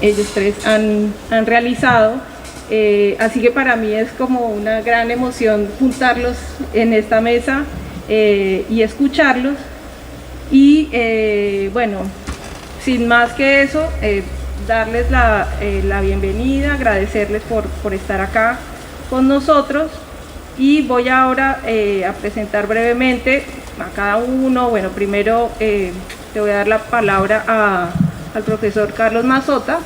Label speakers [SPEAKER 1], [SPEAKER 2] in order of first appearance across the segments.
[SPEAKER 1] ellos tres han realizado. Así que para mí es como una gran emoción juntarlos en esta mesa y escucharlos. Y bueno, sin más que eso, darles la bienvenida, agradecerles por estar acá con nosotros. Y voy ahora a presentar brevemente a cada uno. Bueno, primero le voy a dar la palabra al profesor Carlos Mazzota,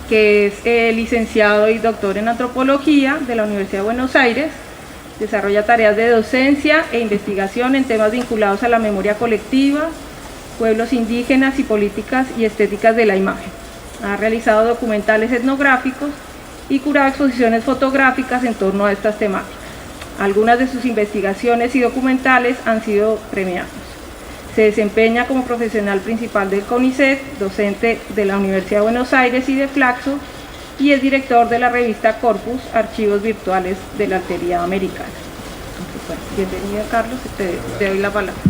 [SPEAKER 1] que es licenciado y doctor en antropología de la Universidad de Buenos Aires. Desarrolla tareas de docencia e investigación en temas vinculados a la memoria colectiva, pueblos indígenas y políticas y estéticas de la imagen. Ha realizado documentales etnográficos y curado exposiciones fotográficas en torno a estas temáticas. Algunas de sus investigaciones y documentales han sido premiados. Se desempeña como profesional principal del CONICET, docente de la Universidad de Buenos Aires y de Flaxo, y es director de la revista Corpus, Archivos Virtuales de la Alteridad Americana. Bueno, bienvenido, Carlos, te doy la palabra.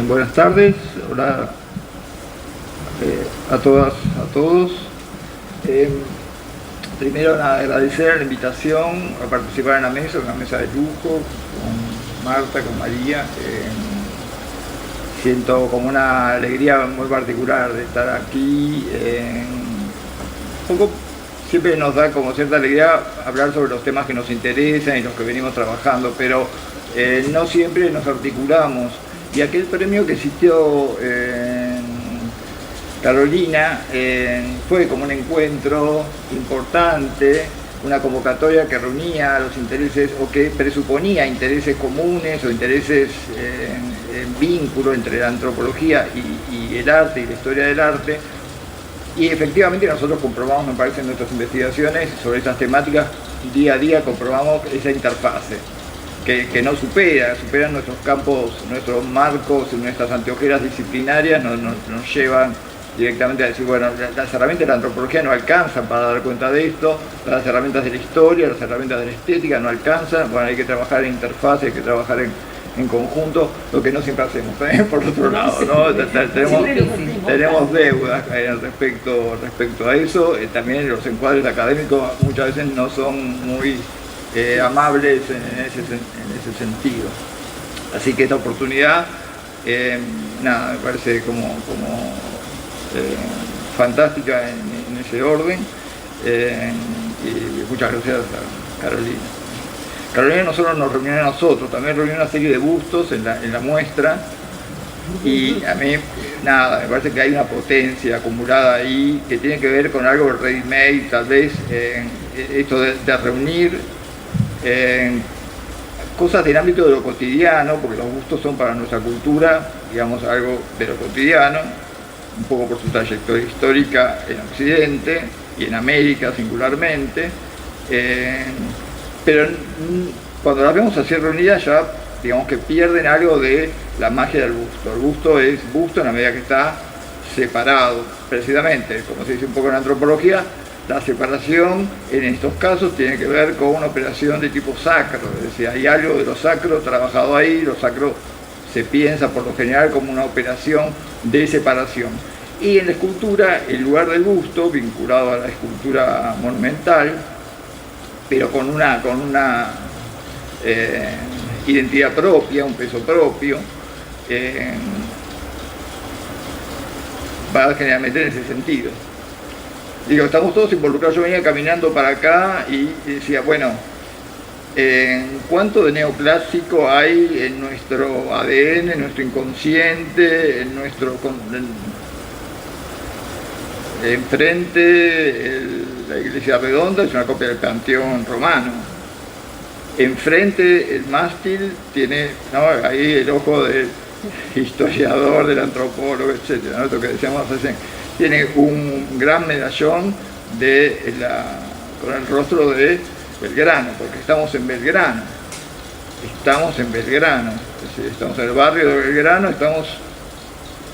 [SPEAKER 2] Buenas tardes, hola a todas, a todos. Primero agradecer la invitación a participar en la mesa, una mesa de lujo, con Marta, con María. Siento como una alegría muy particular de estar aquí. Un poco siempre nos da como cierta alegría hablar sobre los temas que nos interesan y los que venimos trabajando, pero no siempre nos articulamos. Y aquel premio que existió en Carolina fue como un encuentro importante, una convocatoria que reunía los intereses o que presuponía intereses comunes o intereses en vínculo entre la antropología y el arte y la historia del arte. Y efectivamente nosotros comprobamos, me parece, en nuestras investigaciones sobre esas temáticas, día a día comprobamos esa interfase que no superan nuestros campos, nuestros marcos, nuestras anteojeras disciplinarias, nos llevan directamente a decir, bueno, las herramientas de la antropología no alcanzan para dar cuenta de esto, las herramientas de la historia, las herramientas de la estética no alcanzan, bueno, hay que trabajar en interfaz, hay que trabajar en conjunto, lo que no siempre hacemos, por otro lado, ¿no? Tenemos deudas respecto a eso, también los encuadres académicos muchas veces no son muy amables en ese sentido. Así que esta oportunidad, me parece como fantástica en ese orden, y muchas gracias a Carolina. Carolina no solo nos reunió a nosotros, también reunió una serie de bustos en la muestra, y a mí, me parece que hay una potencia acumulada ahí que tiene que ver con algo ready-made, tal vez, esto de reunir cosas del ámbito de lo cotidiano, porque los bustos son para nuestra cultura, digamos, algo de lo cotidiano, un poco por su trayectoria histórica en Occidente y en América singularmente, pero cuando las vemos así reunidas ya, digamos que pierden algo de la magia del busto. El busto es busto en la medida que está separado, precisamente, como se dice un poco en la antropología, la separación en estos casos tiene que ver con una operación de tipo sacro, es decir, hay algo de lo sacro trabajado ahí, lo sacro se piensa por lo general como una operación de separación. Y en la escultura, el lugar del busto, vinculado a la escultura monumental, pero con una identidad propia, un peso propio, va generalmente en ese sentido. Digo, estamos todos involucrados. Yo venía caminando para acá y decía, bueno, ¿cuánto de neoclásico hay en nuestro ADN, en nuestro inconsciente, enfrente la iglesia redonda es una copia del Panteón romano, enfrente el mástil tiene, ¿no?, ahí el ojo del historiador, del antropólogo, etcétera, ¿no?, esto que decíamos recién, tiene un gran medallón con el rostro de Belgrano, porque estamos en Belgrano, es decir, estamos en el barrio de Belgrano, estamos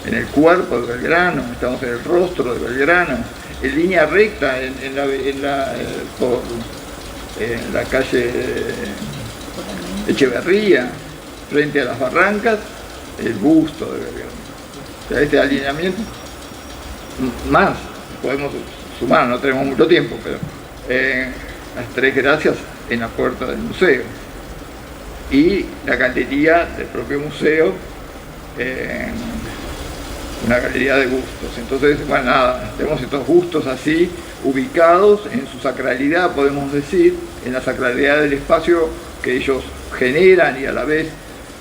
[SPEAKER 2] en el cuerpo de Belgrano, estamos en el rostro de Belgrano, en línea recta en la calle Echeverría, frente a las barrancas, el busto de Belgrano. O sea, este alineamiento, más podemos sumar, no tenemos mucho tiempo, pero las 3 gracias en la puerta del museo y la galería del propio museo, una galería de bustos. Entonces, bueno, nada, tenemos estos bustos así ubicados en su sacralidad, podemos decir, en la sacralidad del espacio que ellos generan y a la vez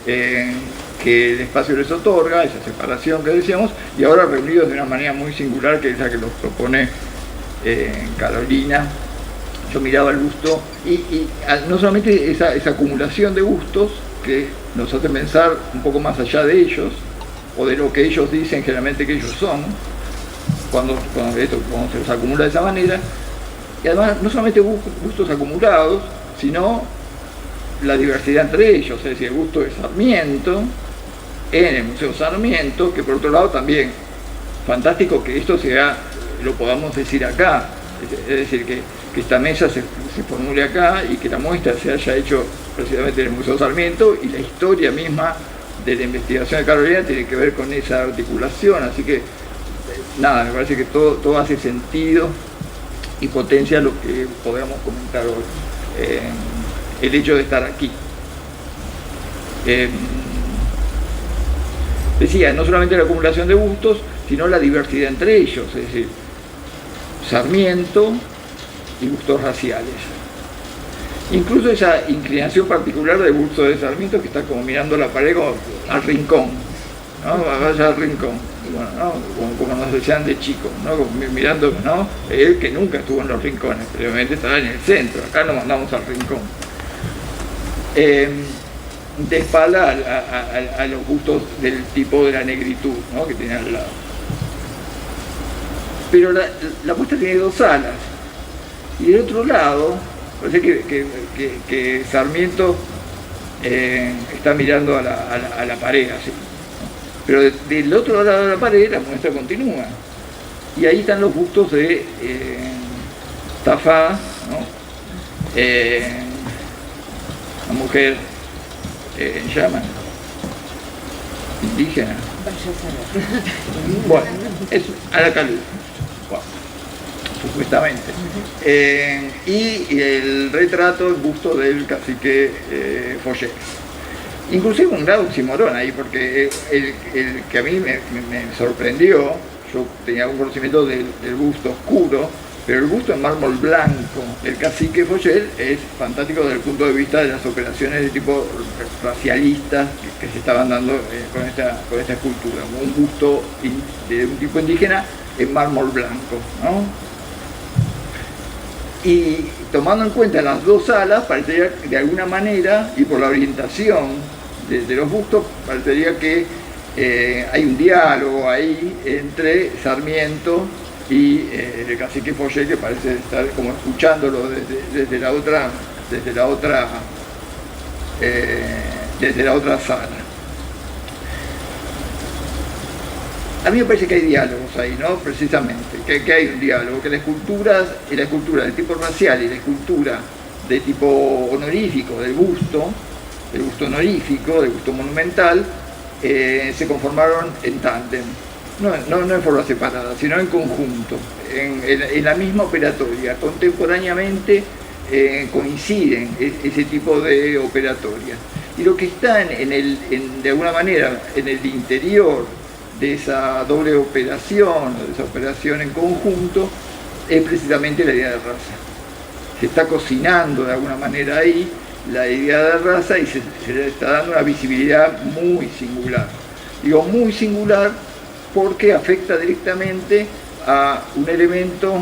[SPEAKER 2] que el espacio les otorga, esa separación que decíamos, y ahora reunidos de una manera muy singular, que es la que los propone Carolina. Yo miraba el busto y no solamente esa acumulación de bustos que nos hace pensar un poco más allá de ellos, o de lo que ellos dicen generalmente que ellos son, cuando se los acumula de esa manera, y además no solamente bustos acumulados, sino la diversidad entre ellos, es decir, el busto de Sarmiento, en el Museo Sarmiento, que por otro lado también, fantástico que esto lo podamos decir acá, es decir, que esta mesa se formule acá y que la muestra se haya hecho precisamente en el Museo Sarmiento, y la historia misma de la investigación de Carolina tiene que ver con esa articulación, así que nada, me parece que todo hace sentido y potencia lo que podamos comentar hoy, el hecho de estar aquí. Decía, no solamente la acumulación de bustos, sino la diversidad entre ellos, es decir, Sarmiento y bustos raciales. Incluso esa inclinación particular del busto de Sarmiento, que está como mirando la pared como al rincón, ¿no? Vaya al rincón, bueno, ¿no? Como nos decían de chicos, ¿no? Mirando, ¿no? Él que nunca estuvo en los rincones, previamente estaba en el centro, acá nos mandamos al rincón. De espalda a los bustos del tipo de la negritud, ¿no? Que tiene al lado. Pero la muestra tiene 2 alas, y del otro lado parece que Sarmiento está mirando a la pared así, pero del otro lado de la pared la muestra continúa, y ahí están los bustos de Tafá, ¿no? La mujer en llamas, indígena, bueno, es Aracalú, bueno, supuestamente, y el retrato, el busto del cacique Follés. Inclusive un grado oxímoron ahí, porque el que a mí me sorprendió, yo tenía un conocimiento del busto oscuro, pero el busto en mármol blanco del cacique Follés es fantástico desde el punto de vista de las operaciones de tipo racialistas que se estaban dando con esta escultura. Un busto de un tipo indígena en mármol blanco, ¿no? Y tomando en cuenta las 2 alas, parecería que de alguna manera, y por la orientación de los bustos, parecería que hay un diálogo ahí entre Sarmiento y el cacique Follés, que parece estar como escuchándolo desde la otra sala. A mí me parece que hay diálogos ahí, ¿no? Precisamente, que hay un diálogo, que la escultura de tipo racial y la escultura de tipo honorífico del busto honorífico, del busto monumental, se conformaron en tándem. No en forma separada, sino en conjunto, en la misma operatoria. Contemporáneamente coinciden ese tipo de operatorias. Y lo que está de alguna manera en el interior de esa doble operación, o de esa operación en conjunto, es precisamente la idea de raza. Se está cocinando de alguna manera ahí la idea de raza y se le está dando una visibilidad muy singular. Digo muy singular porque afecta directamente a un elemento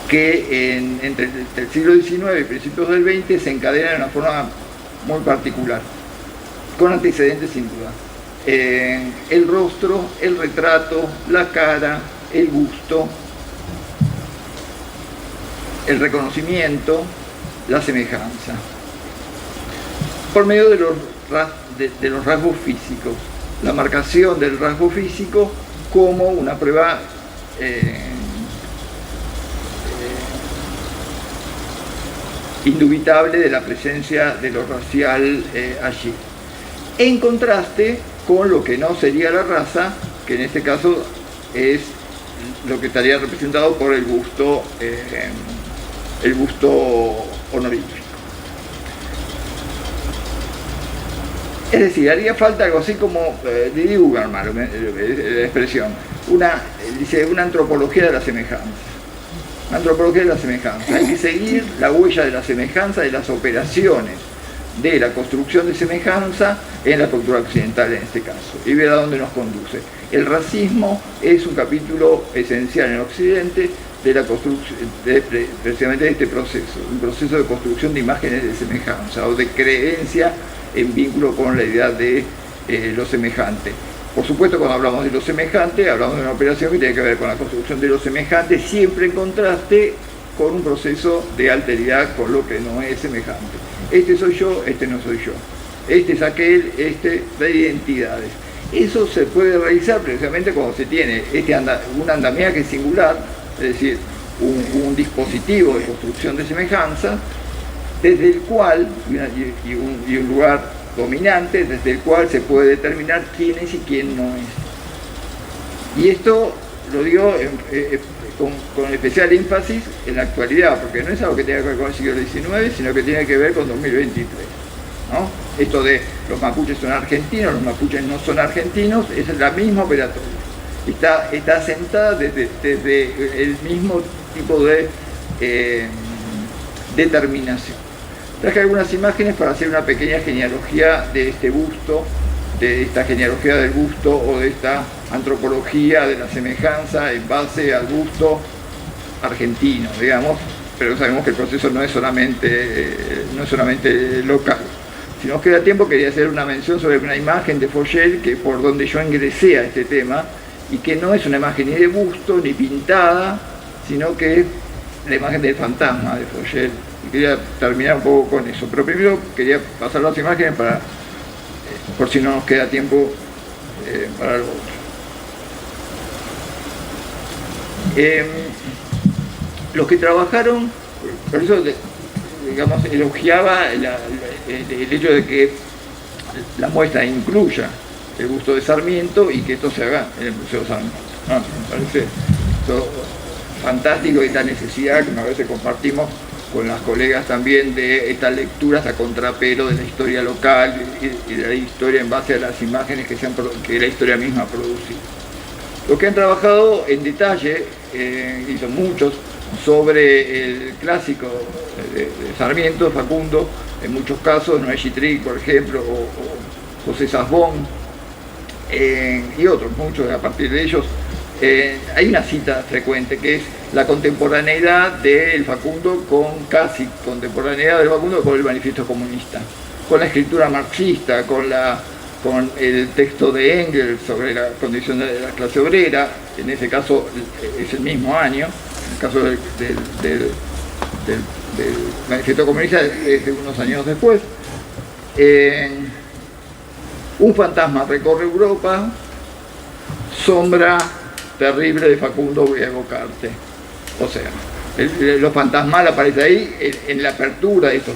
[SPEAKER 2] que entre el siglo XIX y principios del XX se encadena de una forma muy particular, con antecedentes sin duda. El rostro, el retrato, la cara, el busto, el reconocimiento, la semejanza, por medio de los rasgos físicos, la marcación del rasgo físico como una prueba indubitable de la presencia de lo racial allí. En contraste con lo que no sería la raza, que en este caso es lo que estaría representado por el busto honorífico. Es decir, haría falta algo así como, Didi Uberman, la expresión, dice una antropología de la semejanza. Antropología de la semejanza. Hay que seguir la huella de la semejanza, de las operaciones de la construcción de semejanza en la cultura occidental en este caso, y ver a dónde nos conduce. El racismo es un capítulo esencial en Occidente de la construcción, precisamente de este proceso, un proceso de construcción de imágenes de semejanza o de creencia en vínculo con la idea de lo semejante. Por supuesto, cuando hablamos de lo semejante, hablamos de una operación que tiene que ver con la construcción de lo semejante, siempre en contraste con un proceso de alteridad con lo que no es semejante. Este soy yo, este no soy yo. Este es aquel, este de identidades. Eso se puede realizar precisamente cuando se tiene un andamiaje singular, es decir, un dispositivo de construcción de semejanza, desde el cual, y un lugar dominante, desde el cual se puede determinar quién es y quién no es. Y esto lo digo con especial énfasis en la actualidad, porque no es algo que tenga que ver con el siglo XIX, sino que tiene que ver con 2023. ¿No? Esto de los mapuches son argentinos, los mapuches no son argentinos, es la misma operatoria. Está asentada desde el mismo tipo de determinación. Traje algunas imágenes para hacer una pequeña genealogía de este busto, de esta genealogía del busto o de esta antropología de la semejanza en base al busto argentino, digamos, pero sabemos que el proceso no es solamente local. Si nos queda tiempo, quería hacer una mención sobre una imagen de Foyel, que por donde yo ingresé a este tema, y que no es una imagen ni de busto ni pintada, sino que es la imagen del fantasma de Foyel. Y quería terminar un poco con eso, pero primero quería pasar las imágenes para, por si no nos queda tiempo para lo otro. Los que trabajaron, por eso digamos, elogiaba el hecho de que la muestra incluya el busto de Sarmiento y que esto se haga en el Museo de Sarmiento. Me parece esto fantástico, esta necesidad que a veces compartimos con las colegas también de estas lecturas a contrapelo de la historia local y de la historia en base a las imágenes que la historia misma ha producido. Los que han trabajado en detalle, y son muchos, sobre el clásico de Sarmiento, Facundo, en muchos casos, Noé Chitric, por ejemplo, o José Sasbón, y otros, muchos a partir de ellos, hay una cita frecuente que es la contemporaneidad del Facundo casi contemporaneidad del Facundo con el Manifiesto Comunista, con la escritura marxista, con el texto de Engels sobre la condición de la clase obrera, en ese caso es el mismo año, en el caso del Manifiesto Comunista es de unos años después. Un fantasma recorre Europa, sombra terrible de Facundo, voy a evocarte. O sea, lo fantasmal aparece ahí en la apertura de estos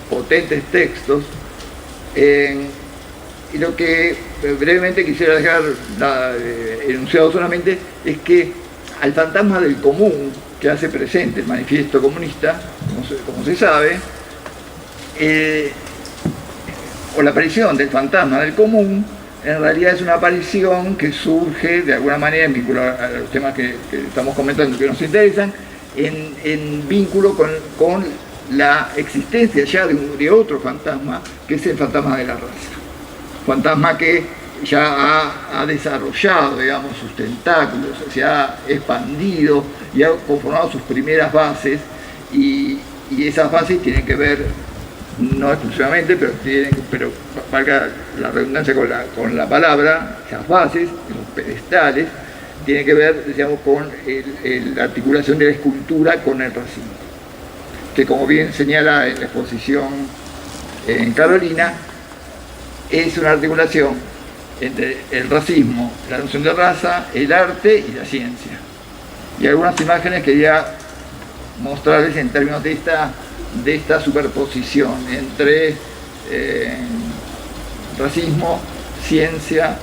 [SPEAKER 2] potentes textos. Y lo que brevemente quisiera dejar enunciado solamente es que al fantasma del común que hace presente el Manifiesto Comunista, como se sabe, o la aparición del fantasma del común, en realidad es una aparición que surge de alguna manera en vínculo a los temas que estamos comentando que nos interesan, en vínculo con la existencia ya de otro fantasma, que es el fantasma de la raza. Fantasma que ya ha desarrollado, digamos, sus tentáculos, se ha expandido y ha conformado sus primeras bases, y esas bases tienen que ver, no exclusivamente, pero valga la redundancia con la palabra, esas bases, los pedestales, tienen que ver, digamos, con la articulación de la escultura con el racismo, que como bien señala en la exposición en Carolina, es una articulación entre el racismo, la noción de raza, el arte y la ciencia. Y algunas imágenes quería mostrarles en términos de esta superposición entre racismo, ciencia,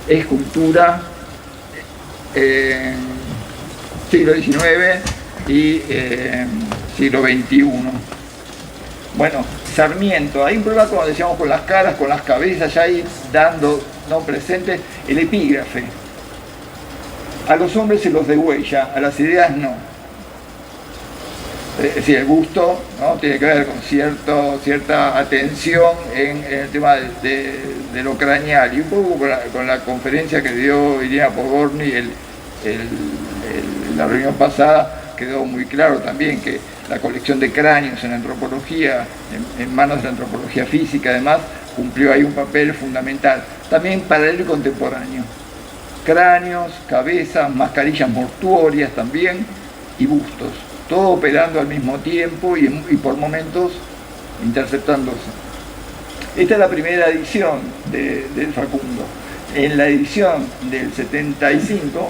[SPEAKER 2] escultura, siglo XIX y siglo XXI. Bueno, Sarmiento, hay un problema, como decíamos, con las caras, con las cabezas, ya ahí dando, no presente, el epígrafe. A los hombres se los degüella, a las ideas no. Es decir, el gusto, ¿no?, tiene que ver con cierta atención en el tema de lo craneal, y un poco con la conferencia que dio Irina Podgorny la reunión pasada, quedó muy claro también que la colección de cráneos en la antropología, en manos de la antropología física además, cumplió ahí un papel fundamental, también paralelo y contemporáneo. Cráneos, cabezas, mascarillas mortuorias también, y bustos, todo operando al mismo tiempo y por momentos interceptándose. Esta es la primera edición del Facundo. En la edición del 75,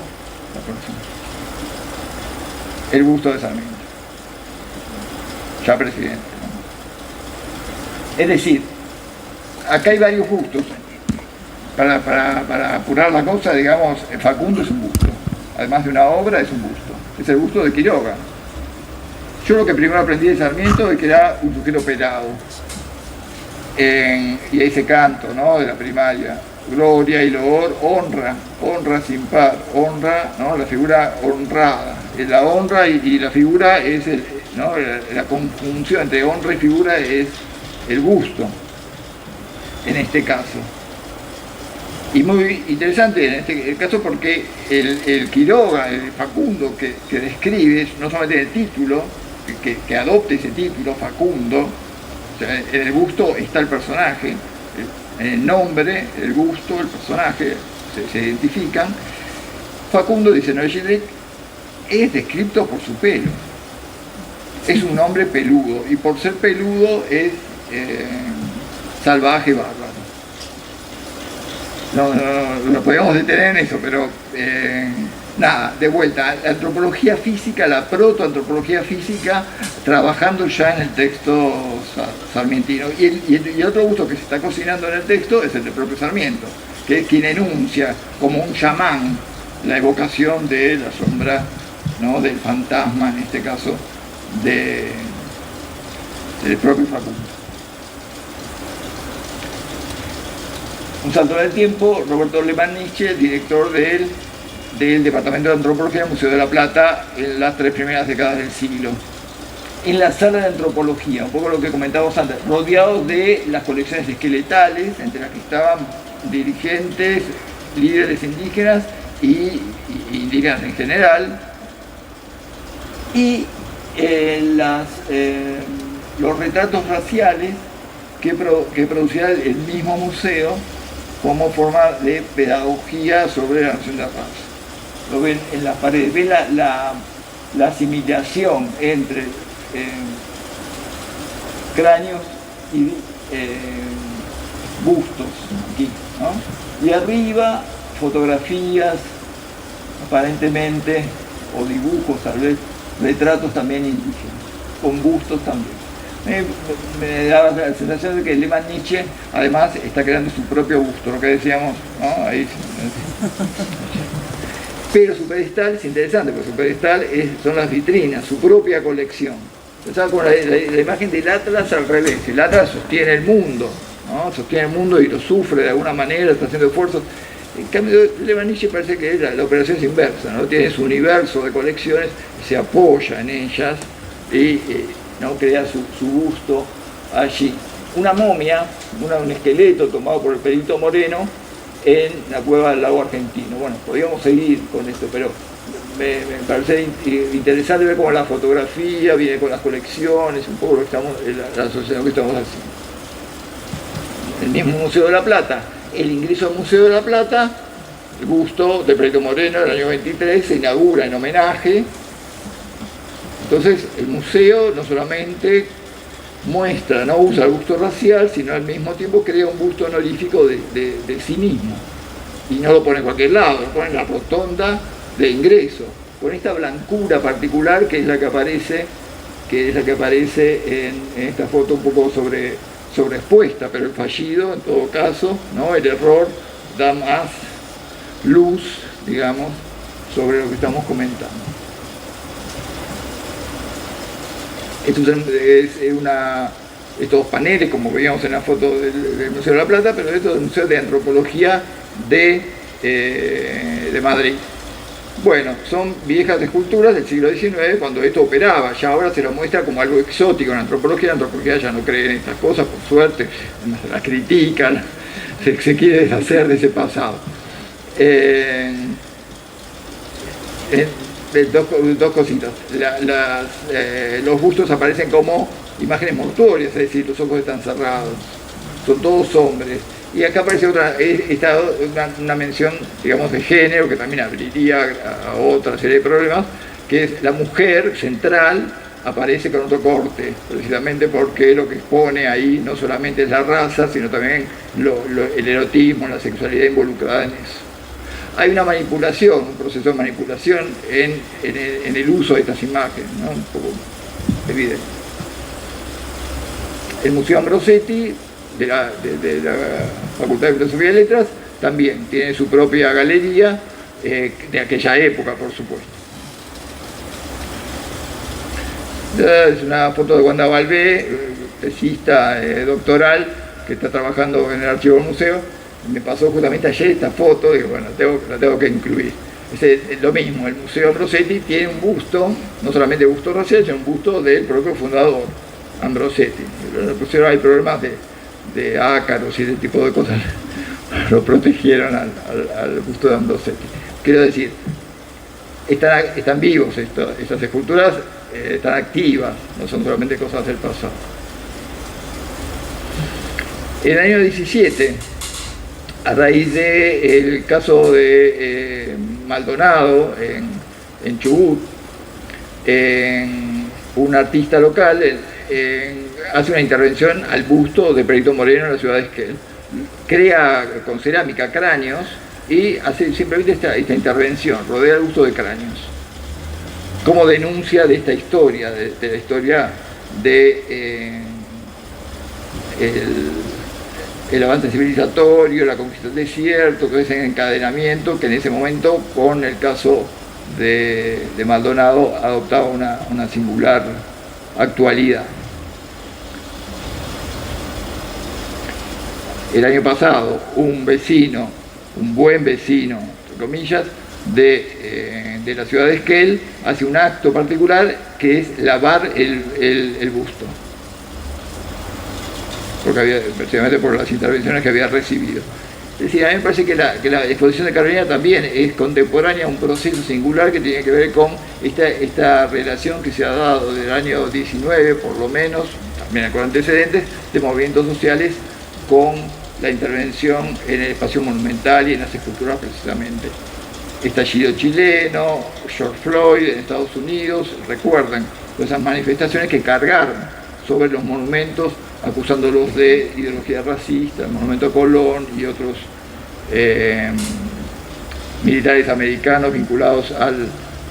[SPEAKER 2] el busto de Sarmiento, ya presidente, ¿no? Es decir, acá hay varios bustos. Para apurar la cosa, digamos, Facundo es un busto. Además de una obra, es un busto. Es el busto de Quiroga. Yo lo que primero aprendí de Sarmiento es que era un sujeto pelado. Y ese canto, ¿no?, de la primaria. Gloria y loor, honra sin par, honra, ¿no?, la figura honrada. La honra y la figura es ¿no?, la conjunción entre honra y figura es el busto, en este caso. Y muy interesante en este caso porque el Quiroga, el Facundo que describe, no solamente el título, que adopte ese título, Facundo, o sea, en el busto está el personaje, en el nombre, el busto, el personaje, se identifican. Facundo, dice Noé Gillet, es descrito por su pelo. Es un hombre peludo, y por ser peludo es salvaje, bárbaro. No podemos detener en eso, pero nada, de vuelta, la antropología física, la protoantropología física, trabajando ya en el texto sarmientino. Y otro gusto que se está cocinando en el texto es el del propio Sarmiento, que es quien enuncia como un chamán la evocación de la sombra, ¿no?, del fantasma, en este caso, del propio Facundo. Un salto en el tiempo, Roberto Lehmann-Nitsche, director del Departamento de Antropología del Museo de la Plata en las 3 primeras décadas del siglo. En la sala de antropología, un poco lo que comentábamos antes, rodeados de las colecciones esqueletales, entre las que estaban dirigentes, líderes indígenas y indígenas en general, y los retratos raciales que producía el mismo museo como forma de pedagogía sobre la noción de raza. Lo ven en las paredes, ven la asimilación entre cráneos y bustos aquí, ¿no? Y arriba fotografías aparentemente, o dibujos tal vez, retratos también indígenas, con bustos también. Me da la sensación de que Lehmann-Nitsche además está creando su propio busto, lo que decíamos, ¿no? Ahí. Pero su pedestal es interesante, porque su pedestal son las vitrinas, su propia colección. Pensaba con la imagen del Atlas al revés. El Atlas sostiene el mundo, ¿no? Sostiene el mundo y lo sufre de alguna manera, está haciendo esfuerzos. En cambio, Lehmann-Nitsche parece que la operación es inversa, ¿no? Tiene su universo de colecciones, se apoya en ellas y ¿no?, crea su busto allí. Una momia, un esqueleto tomado por el Perito Moreno en la cueva del lago argentino. Bueno, podríamos seguir con esto, pero me parece interesante ver cómo la fotografía viene con las colecciones, un poco la asociación que estamos haciendo. El mismo Museo de la Plata, el ingreso al Museo de la Plata, el busto de Perito Moreno del año 23 se inaugura en homenaje. Entonces el museo no solamente muestra, no usa el busto racial, sino al mismo tiempo crea un busto honorífico de sí mismo. Y no lo pone en cualquier lado, lo pone en la rotonda de ingreso, con esta blancura particular que es la que aparece, en esta foto un poco sobreexpuesta, pero el fallido en todo caso, ¿no?, el error da más luz, digamos, sobre lo que estamos comentando. Estos paneles, como veíamos en la foto del Museo de la Plata, pero esto es el Museo de Antropología de Madrid. Bueno, son viejas esculturas del siglo XIX, cuando esto operaba. Ya ahora se lo muestra como algo exótico en antropología. La antropología ya no cree en estas cosas, por suerte, las critican, se quiere deshacer de ese pasado. Dos cositas. Los bustos aparecen como imágenes mortuorias, es decir, los ojos están cerrados, son todos hombres. Y acá aparece una mención, digamos, de género, que también abriría a otra serie de problemas, que es la mujer central aparece con otro corte, precisamente porque lo que expone ahí no solamente es la raza, sino también el erotismo, la sexualidad involucrada en eso. Hay una manipulación, un proceso de manipulación en el uso de estas imágenes, ¿no? Un poco evidente. El Museo Ambrosetti de la Facultad de Filosofía y Letras también tiene su propia galería de aquella época, por supuesto. Es una foto de Wanda Balbé, tesista doctoral, que está trabajando en el archivo del museo. Me pasó justamente ayer esta foto, digo, bueno, la tengo que incluir. Es lo mismo, el Museo Ambrosetti tiene un busto, no solamente busto racial, sino un busto del propio fundador, Ambrosetti. En el museo hay problemas de ácaros y ese tipo de cosas, lo protegieron al busto de Ambrosetti. Quiero decir, están vivos estas esculturas, están activas, no son solamente cosas del pasado. En el año 17, a raíz del caso de Maldonado en Chubut, un artista local hace una intervención al busto de Perito Moreno en la ciudad de Esquel. Crea con cerámica cráneos y hace simplemente esta intervención, rodea el busto de cráneos, como denuncia de esta historia, de la historia de el avance civilizatorio, la conquista del desierto, todo ese encadenamiento que en ese momento, con el caso de Maldonado, adoptaba una singular actualidad. El año pasado, un buen vecino, entre comillas, de la ciudad de Esquel, hace un acto particular que es lavar el busto, porque precisamente por las intervenciones que había recibido. Es decir, a mí me parece que la exposición de Carolina también es contemporánea a un proceso singular que tiene que ver con esta relación que se ha dado desde el año 19, por lo menos, también con antecedentes, de movimientos sociales con la intervención en el espacio monumental y en las esculturas precisamente. Estallido chileno, George Floyd en Estados Unidos, recuerdan esas manifestaciones que cargaron sobre los monumentos acusándolos de ideología racista, el monumento a Colón y otros militares americanos vinculados a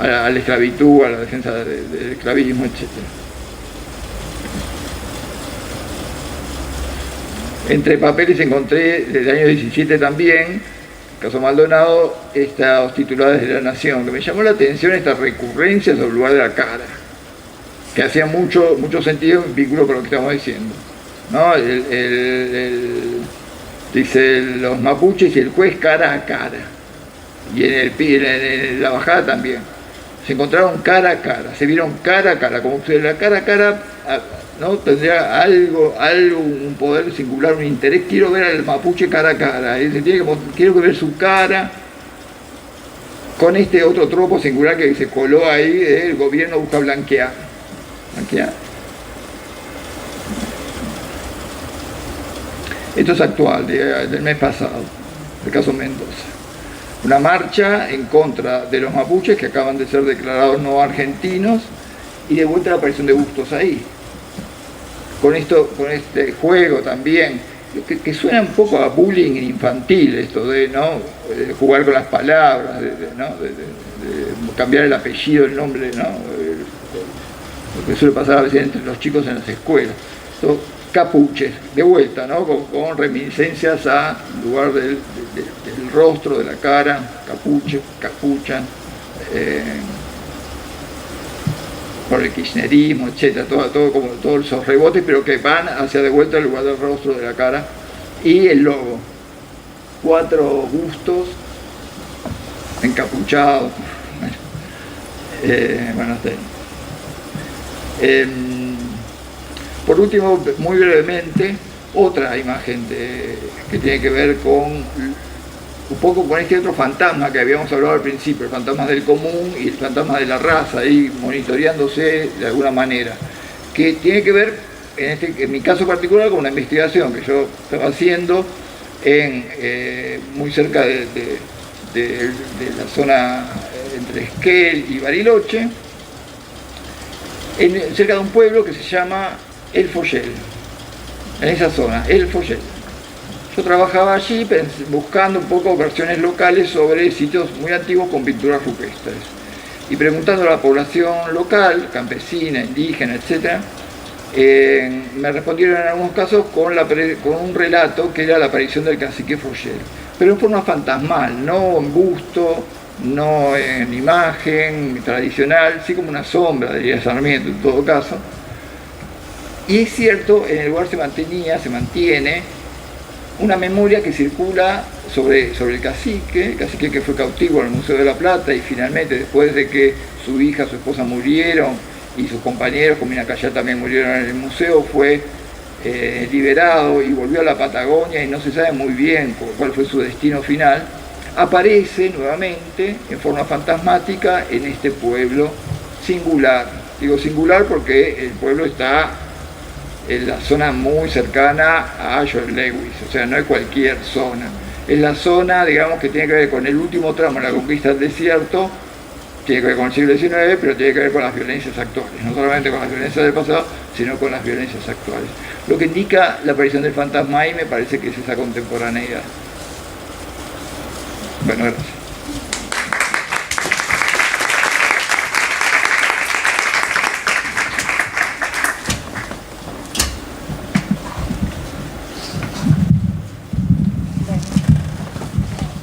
[SPEAKER 2] la esclavitud, a la defensa del esclavismo, etc. Entre papeles encontré desde el año 17 también, caso Maldonado, estas titulares de La Nación, que me llamó la atención esta recurrencia sobre el lugar de la cara, que hacía mucho sentido en vínculo con lo que estamos diciendo, ¿no? Dice los mapuches y el juez cara a cara, y en la bajada también. Se encontraron cara a cara, se vieron cara a cara, como si la cara a cara, ¿no? Tendría algo, un poder singular, un interés. Quiero ver al mapuche cara a cara, quiero ver su cara con este otro tropo singular que se coló ahí, el gobierno busca blanquear. Esto es actual, del mes pasado, el caso Mendoza. Una marcha en contra de los mapuches que acaban de ser declarados no argentinos, y de vuelta la aparición de bustos ahí. Con este juego también, que suena un poco a bullying infantil, esto de jugar con las palabras, de cambiar el apellido, el nombre, lo que suele pasar a veces entre los chicos en las escuelas. Esto capuches, de vuelta, ¿no? Con reminiscencias al lugar del rostro, de la cara, capuche, capucha, por el kirchnerismo, etcétera, todos esos rebotes, pero que van hacia de vuelta al lugar del rostro, de la cara, y el logo. 4 bustos encapuchados. Bueno, hasta ahí. Por último, muy brevemente, otra imagen que tiene que ver con un poco con este otro fantasma que habíamos hablado al principio, el fantasma del común y el fantasma de la raza, ahí monitoreándose de alguna manera, que tiene que ver, en mi caso particular, con una investigación que yo estaba haciendo muy cerca de la zona entre Esquel y Bariloche, cerca de un pueblo que se llama El Follel, en esa zona, El Follel. Yo trabajaba allí buscando un poco versiones locales sobre sitios muy antiguos con pinturas rupestres y preguntando a la población local, campesina, indígena, etc., me respondieron en algunos casos con un relato que era la aparición del cacique Follel, pero en forma fantasmal, no en busto, no en imagen tradicional, sí como una sombra, diría Sarmiento en todo caso. Y es cierto, en el lugar se mantiene una memoria que circula sobre el cacique que fue cautivo en el Museo de la Plata y finalmente, después de que su hija, su esposa murieron y sus compañeros, como Inacayá, también murieron en el museo, fue liberado y volvió a la Patagonia y no se sabe muy bien cuál fue su destino final. Aparece nuevamente en forma fantasmática en este pueblo singular. Digo singular porque el pueblo está en la zona muy cercana a George Lewis, o sea, no es cualquier zona. Es la zona, digamos, que tiene que ver con el último tramo de la conquista del desierto, tiene que ver con el siglo XIX, pero tiene que ver con las violencias actuales, no solamente con las violencias del pasado, sino con las violencias actuales. Lo que indica la aparición del fantasma ahí me parece que es esa contemporaneidad. Bueno, gracias.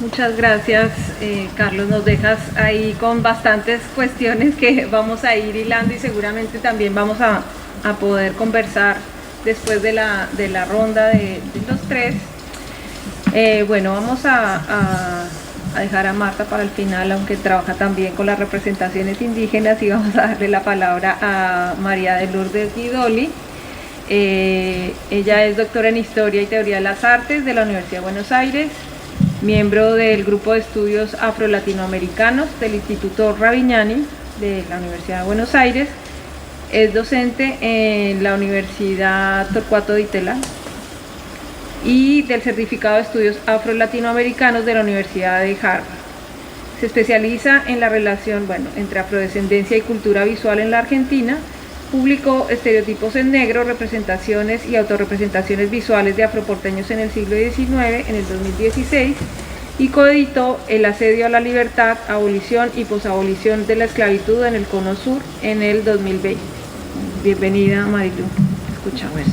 [SPEAKER 1] Muchas gracias, Carlos. Nos dejas ahí con bastantes cuestiones que vamos a ir hilando y seguramente también vamos a poder conversar después de la ronda de los tres. Bueno, vamos a dejar a Marta para el final, aunque trabaja también con las representaciones indígenas, y vamos a darle la palabra a María de Lourdes Guidoli. Ella es doctora en Historia y Teoría de las Artes de la Universidad de Buenos Aires, miembro del Grupo de Estudios Afro-Latinoamericanos del Instituto Ravignani de la Universidad de Buenos Aires. Es docente en la Universidad Torcuato Di Tella y del Certificado de Estudios Afro-Latinoamericanos de la Universidad de Harvard. Se especializa en la relación entre afrodescendencia y cultura visual en la Argentina. Publicó Estereotipos en Negro, representaciones y autorrepresentaciones visuales de afroporteños en el siglo XIX en el 2016 y coeditó El asedio a la libertad, abolición y posabolición de la esclavitud en el Cono Sur en el 2020. Bienvenida, Marilu. Escuchamos.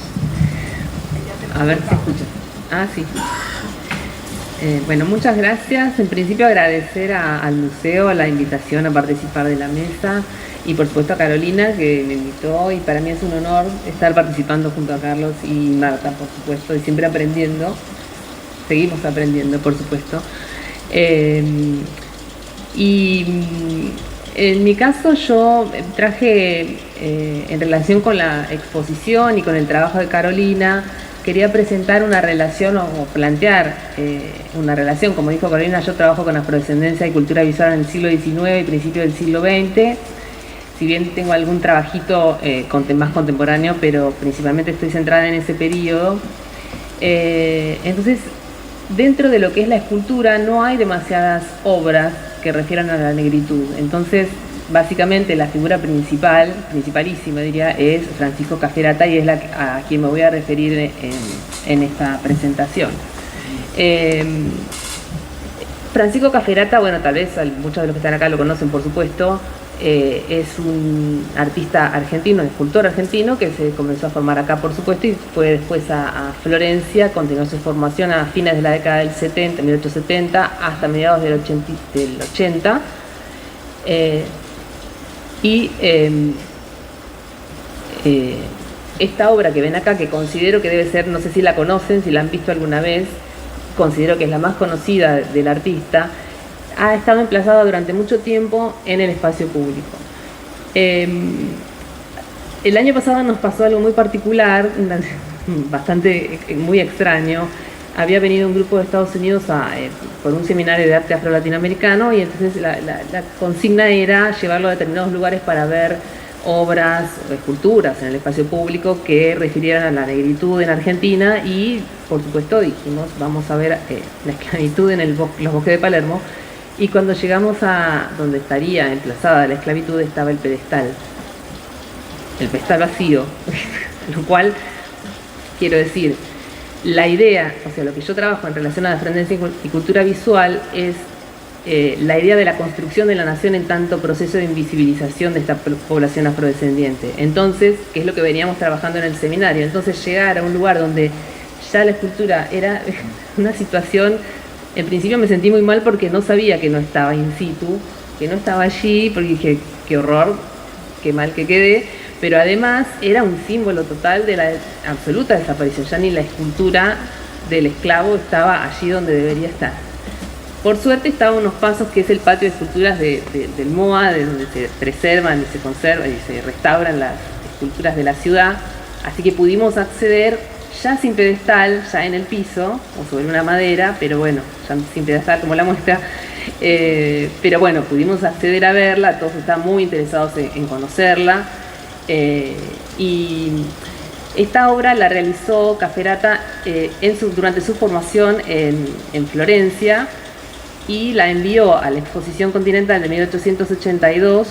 [SPEAKER 3] A ver si escucha. Ah, sí. Bueno, muchas gracias. En principio agradecer al museo la invitación a participar de la mesa y por supuesto a Carolina que me invitó, y para mí es un honor estar participando junto a Carlos y Marta, por supuesto, y siempre aprendiendo. Seguimos aprendiendo, por supuesto. Y en mi caso yo traje, en relación con la exposición y con el trabajo de Carolina, quería presentar una relación o plantear una relación. Como dijo Carolina, yo trabajo con afrodescendencia y cultura visual en el siglo XIX y principio del siglo XX. Si bien tengo algún trabajito más contemporáneo, pero principalmente estoy centrada en ese periodo. Entonces, dentro de lo que es la escultura no hay demasiadas obras que refieran a la negritud. Entonces, básicamente la figura principalísima diría, es Francisco Cafferata, y es a quien me voy a referir en esta presentación. Francisco Cafferata, bueno, tal vez muchos de los que están acá lo conocen, por supuesto. es un artista argentino, un escultor argentino que se comenzó a formar acá, por supuesto, y fue después a Florencia, continuó su formación a fines de la década del 70, 1870, hasta mediados del 80. Esta obra que ven acá, que considero que debe ser, no sé si la conocen, si la han visto alguna vez, considero que es la más conocida del artista, ha estado emplazada durante mucho tiempo en el espacio público. El año pasado nos pasó algo muy particular, muy extraño. Había venido un grupo de Estados Unidos por un seminario de arte afro-latinoamericano, y entonces la consigna era llevarlo a determinados lugares para ver obras o esculturas en el espacio público que refirieran a la negritud en Argentina, y por supuesto dijimos, vamos a ver la esclavitud en los bosques de Palermo. Y cuando llegamos a donde estaría emplazada la esclavitud, estaba el pedestal vacío, lo cual, quiero decir, la idea, o sea, lo que yo trabajo en relación a la afrodescendencia y cultura visual es la idea de la construcción de la nación en tanto proceso de invisibilización de esta población afrodescendiente. Entonces, que es lo que veníamos trabajando en el seminario, entonces llegar a un lugar donde ya la escultura era una situación. En principio me sentí muy mal porque no sabía que no estaba in situ, que no estaba allí, porque dije, qué horror, qué mal que quedé, pero además era un símbolo total de la absoluta desaparición, ya ni la escultura del esclavo estaba allí donde debería estar. Por suerte estaba a unos pasos, que es el patio de esculturas del MOA, de donde se preservan y se conservan y se restauran las esculturas de la ciudad, así que pudimos acceder ya sin pedestal, ya en el piso, o sobre una madera, pero bueno, ya sin pedestal como la muestra, pero bueno, pudimos acceder a verla, todos estaban muy interesados en conocerla, y esta obra la realizó Cafferata durante su formación en Florencia, y la envió a la Exposición Continental de 1882,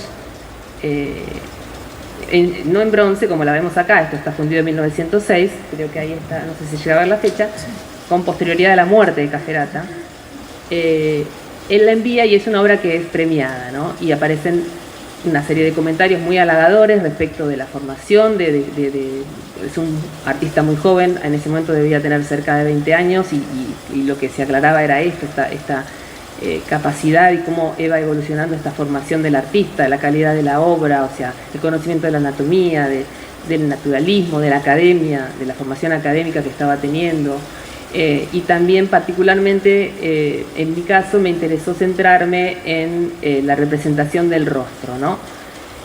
[SPEAKER 3] no en bronce como la vemos acá, esto está fundido en 1906, creo que ahí está, no sé si llega a ver la fecha, con posterioridad a la muerte de Cafferata. Él la envía y es una obra que es premiada, ¿no? Y aparecen una serie de comentarios muy halagadores respecto de la formación, es un artista muy joven, en ese momento debía tener cerca de 20 años, y lo que se aclaraba era esta capacidad y cómo iba evolucionando esta formación del artista, la calidad de la obra, o sea, el conocimiento de la anatomía, del naturalismo, de la academia, de la formación académica que estaba teniendo. Y también particularmente, en mi caso, me interesó centrarme en la representación del rostro, ¿no?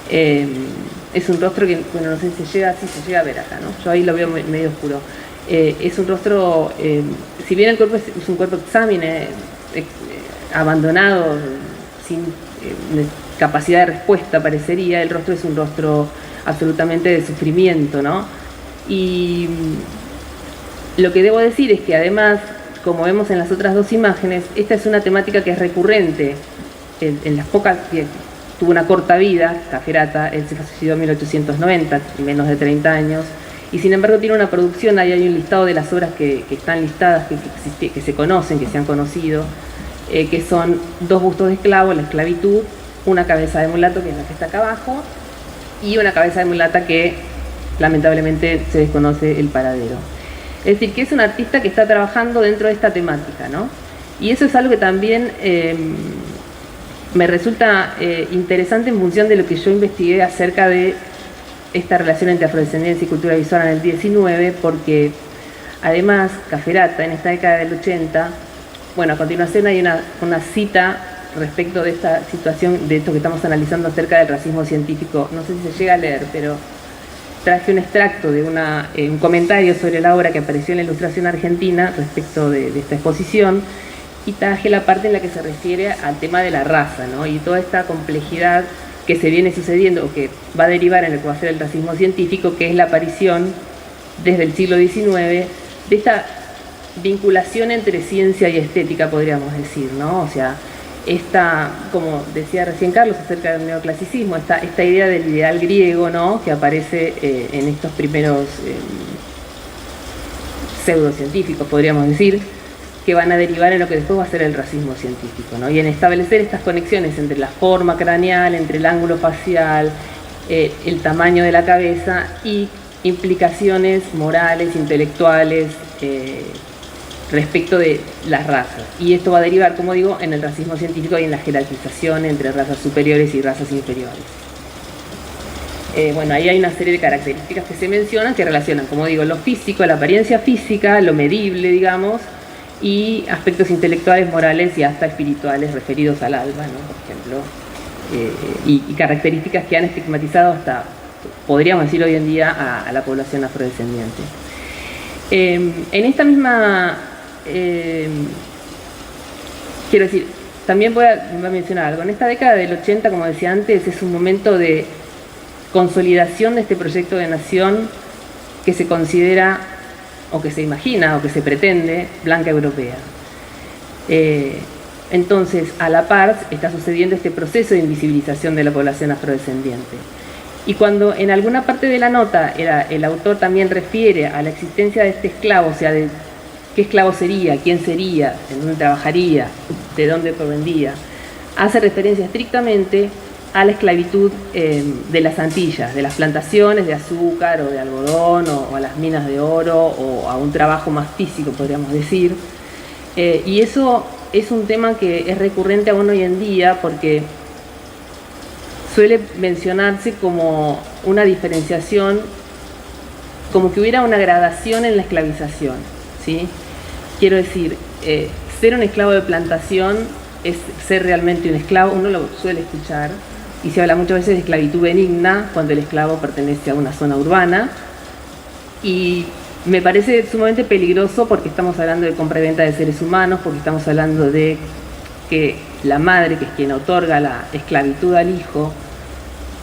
[SPEAKER 3] Es un rostro que, bueno, no sé si se llega a ver acá, ¿no? Yo ahí lo veo medio oscuro. Es un rostro, si bien el cuerpo es un cuerpo exámine, abandonado, sin capacidad de respuesta parecería, el rostro es un rostro absolutamente de sufrimiento, ¿no? Y lo que debo decir es que además, como vemos en las otras dos imágenes, esta es una temática que es recurrente en las pocas que tuvo una corta vida. Cafferata, él se suicidó en 1890, menos de 30 años, y sin embargo tiene una producción, ahí hay un listado de las obras que están listadas, que se conocen, que se han conocido, que son 2 bustos de esclavo, la esclavitud, una cabeza de mulato, que es la que está acá abajo, y una cabeza de mulata que lamentablemente se desconoce el paradero. Es decir, que es un artista que está trabajando dentro de esta temática, ¿no? Y eso es algo que también me resulta interesante en función de lo que yo investigué acerca de esta relación entre afrodescendencia y cultura visual en el 19, porque además Cafferata en esta década del 80, bueno, a continuación hay una cita respecto de esta situación, de esto que estamos analizando acerca del racismo científico. No sé si se llega a leer, pero traje un extracto de un comentario sobre la obra que apareció en la Ilustración Argentina respecto de esta exposición, y traje la parte en la que se refiere al tema de la raza, ¿no? Y toda esta complejidad que se viene sucediendo, o que va a derivar en lo que va a ser el racismo científico, que es la aparición desde el siglo XIX de esta vinculación entre ciencia y estética, podríamos decir, ¿no? O sea, como decía recién Carlos acerca del neoclasicismo, esta idea del ideal griego, ¿no? Que aparece en estos primeros pseudocientíficos, podríamos decir, que van a derivar en lo que después va a ser el racismo científico, ¿no? Y en establecer estas conexiones entre la forma craneal, entre el ángulo facial, el tamaño de la cabeza y implicaciones morales, intelectuales, respecto de las razas. Y esto va a derivar, como digo, en el racismo científico y en la jerarquización entre razas superiores y razas inferiores. Bueno, ahí hay una serie de características que se mencionan que relacionan, como digo, lo físico, la apariencia física, lo medible, digamos, y aspectos intelectuales, morales y hasta espirituales referidos al alma, ¿no? Por ejemplo, y características que han estigmatizado hasta, podríamos decir hoy en día, a la población afrodescendiente. En esta misma, quiero decir, también voy a mencionar algo. En esta década del 80, como decía antes, es un momento de consolidación de este proyecto de nación que se considera, o que se imagina, o que se pretende, blanca europea. Entonces, a la par, está sucediendo este proceso de invisibilización de la población afrodescendiente. Y cuando en alguna parte de la nota el autor también refiere a la existencia de este esclavo, o sea, de qué esclavo sería, quién sería, en dónde trabajaría, de dónde provendría, hace referencia estrictamente a la esclavitud de las Antillas, de las plantaciones de azúcar o de algodón o a las minas de oro o a un trabajo más físico, podríamos decir. Y eso es un tema que es recurrente aún hoy en día porque suele mencionarse como una diferenciación, como que hubiera una gradación en la esclavización, ¿sí? Quiero decir, ser un esclavo de plantación es ser realmente un esclavo, uno lo suele escuchar, y se habla muchas veces de esclavitud benigna cuando el esclavo pertenece a una zona urbana, y me parece sumamente peligroso porque estamos hablando de compra y venta de seres humanos, porque estamos hablando de que la madre, que es quien otorga la esclavitud al hijo,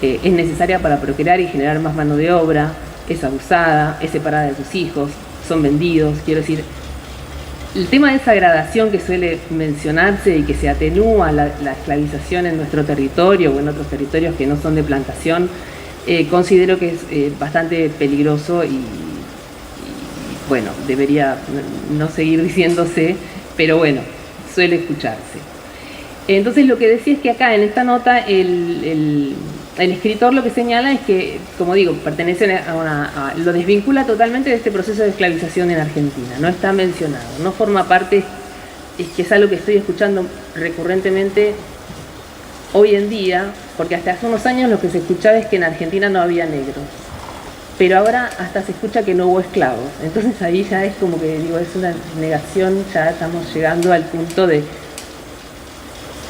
[SPEAKER 3] es necesaria para procrear y generar más mano de obra, es abusada, es separada de sus hijos, son vendidos. Quiero decir, el tema de esa gradación que suele mencionarse y que se atenúa la esclavización en nuestro territorio o en otros territorios que no son de plantación, considero que es bastante peligroso y bueno, debería no seguir diciéndose, pero bueno, suele escucharse. Entonces lo que decía es que acá en esta nota el escritor lo que señala es que, como digo, pertenece lo desvincula totalmente de este proceso de esclavización en Argentina, no está mencionado, no forma parte, es que es algo que estoy escuchando recurrentemente hoy en día, porque hasta hace unos años lo que se escuchaba es que en Argentina no había negros, pero ahora hasta se escucha que no hubo esclavos, entonces ahí ya es como que digo, es una negación, ya estamos llegando al punto de,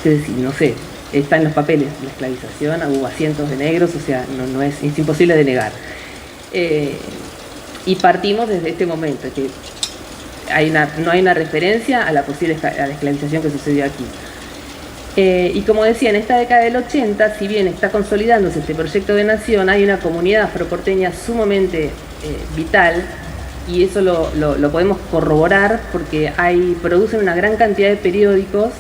[SPEAKER 3] es decir, no sé, está en los papeles la esclavización, hubo cientos de negros, o sea, no es imposible de negar. Y partimos desde este momento, que no hay una referencia a la posible a la esclavización que sucedió aquí. Y como decía, en esta década del 80, si bien está consolidándose este proyecto de nación, hay una comunidad afroporteña sumamente vital, y eso lo podemos corroborar porque producen una gran cantidad de periódicos.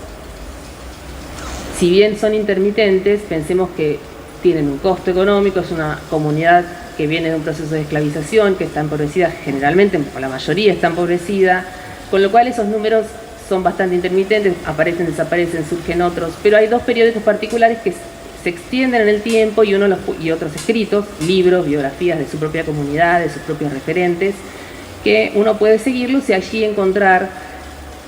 [SPEAKER 3] Si bien son intermitentes, pensemos que tienen un costo económico, es una comunidad que viene de un proceso de esclavización, que está empobrecida generalmente, o la mayoría está empobrecida, con lo cual esos números son bastante intermitentes, aparecen, desaparecen, surgen otros, pero hay dos periódicos particulares que se extienden en el tiempo y otros escritos, libros, biografías de su propia comunidad, de sus propios referentes, que uno puede seguirlos y allí encontrar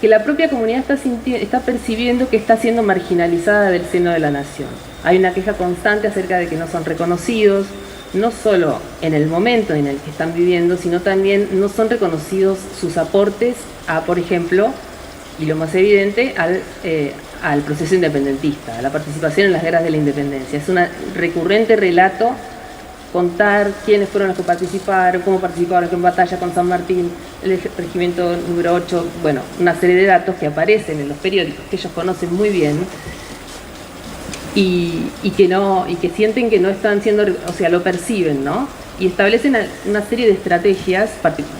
[SPEAKER 3] que la propia comunidad está percibiendo que está siendo marginalizada del seno de la nación. Hay una queja constante acerca de que no son reconocidos, no solo en el momento en el que están viviendo, sino también no son reconocidos sus aportes a, por ejemplo, y lo más evidente, al proceso independentista, a la participación en las guerras de la independencia. Es un recurrente relato contar quiénes fueron los que participaron, cómo participaron en batalla con San Martín, el regimiento número 8, bueno, una serie de datos que aparecen en los periódicos que ellos conocen muy bien y que sienten que no están siendo, o sea, lo perciben, ¿no? Y establecen una serie de estrategias,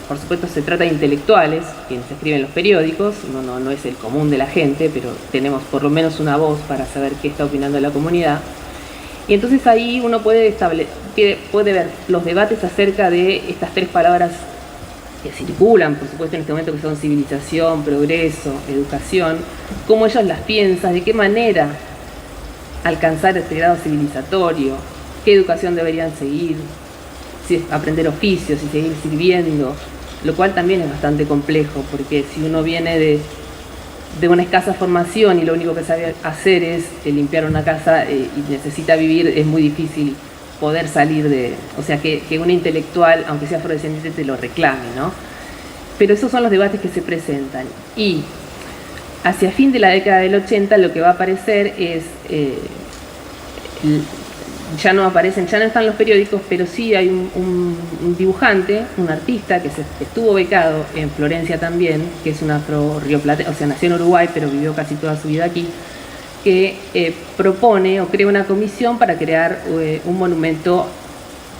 [SPEAKER 3] por supuesto se trata de intelectuales, quienes escriben los periódicos, no es el común de la gente, pero tenemos por lo menos una voz para saber qué está opinando la comunidad. Y entonces ahí uno puede ver los debates acerca de estas tres palabras que circulan, por supuesto, en este momento, que son civilización, progreso, educación, cómo ellos las piensan, de qué manera alcanzar este grado civilizatorio, qué educación deberían seguir, si es aprender oficios, si seguir sirviendo, lo cual también es bastante complejo, porque si uno viene de una escasa formación y lo único que sabe hacer es limpiar una casa y necesita vivir, es muy difícil poder salir de... O sea, que un intelectual, aunque sea afrodescendiente, te lo reclame, ¿no? Pero esos son los debates que se presentan. Y hacia fin de la década del 80 lo que va a aparecer es... ya no están los periódicos, pero sí hay un dibujante, un artista que estuvo becado en Florencia también, que es un afro-rioplatense, o sea, nació en Uruguay, pero vivió casi toda su vida aquí, que propone o crea una comisión para crear un monumento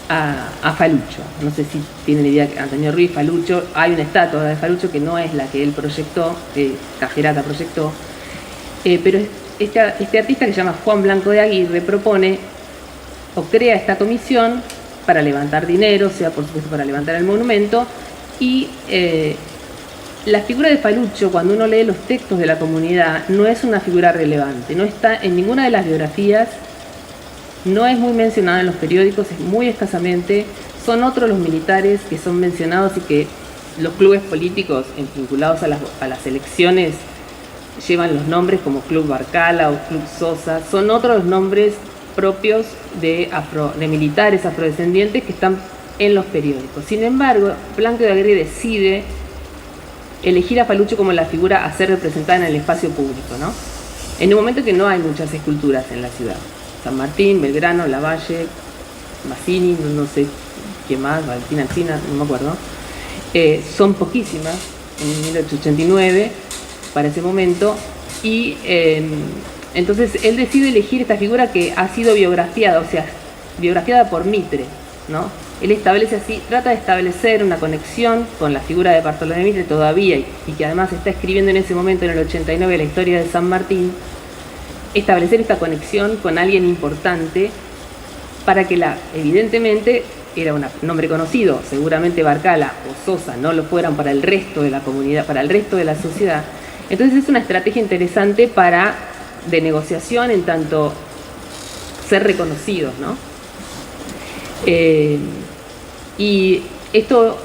[SPEAKER 3] a Falucho. No sé si tienen idea que Antonio Ruiz, Falucho, hay una estatua de Falucho que no es la que él proyectó, Cajerata proyectó, pero este artista, que se llama Juan Blanco de Aguirre, propone o crea esta comisión para levantar dinero, o sea, por supuesto para levantar el monumento, y la figura de Falucho, cuando uno lee los textos de la comunidad, no es una figura relevante, no está en ninguna de las biografías, no es muy mencionada en los periódicos, es muy escasamente, son otros los militares que son mencionados y que los clubes políticos vinculados a las elecciones llevan los nombres, como Club Barcala o Club Sosa, son otros los nombres propios de militares afrodescendientes que están en los periódicos. Sin embargo, Blanco de Aguirre decide elegir a Falucho como la figura a ser representada en el espacio público, ¿no? En un momento que no hay muchas esculturas en la ciudad. San Martín, Belgrano, Lavalle, Mazzini, no sé qué más, Valentina Alsina, no me acuerdo. Son poquísimas, en 1889, para ese momento, y entonces él decide elegir esta figura que ha sido biografiada, o sea, biografiada por Mitre, ¿no? Él establece así, trata de establecer una conexión con la figura de Bartolomé Mitre todavía, y que además está escribiendo en ese momento, en el 89, la historia de San Martín, establecer esta conexión con alguien importante para que evidentemente era un nombre conocido, seguramente Barcala o Sosa no lo fueran para el resto de la comunidad, para el resto de la sociedad. Entonces es una estrategia interesante de negociación en tanto ser reconocidos, ¿no? Y esto,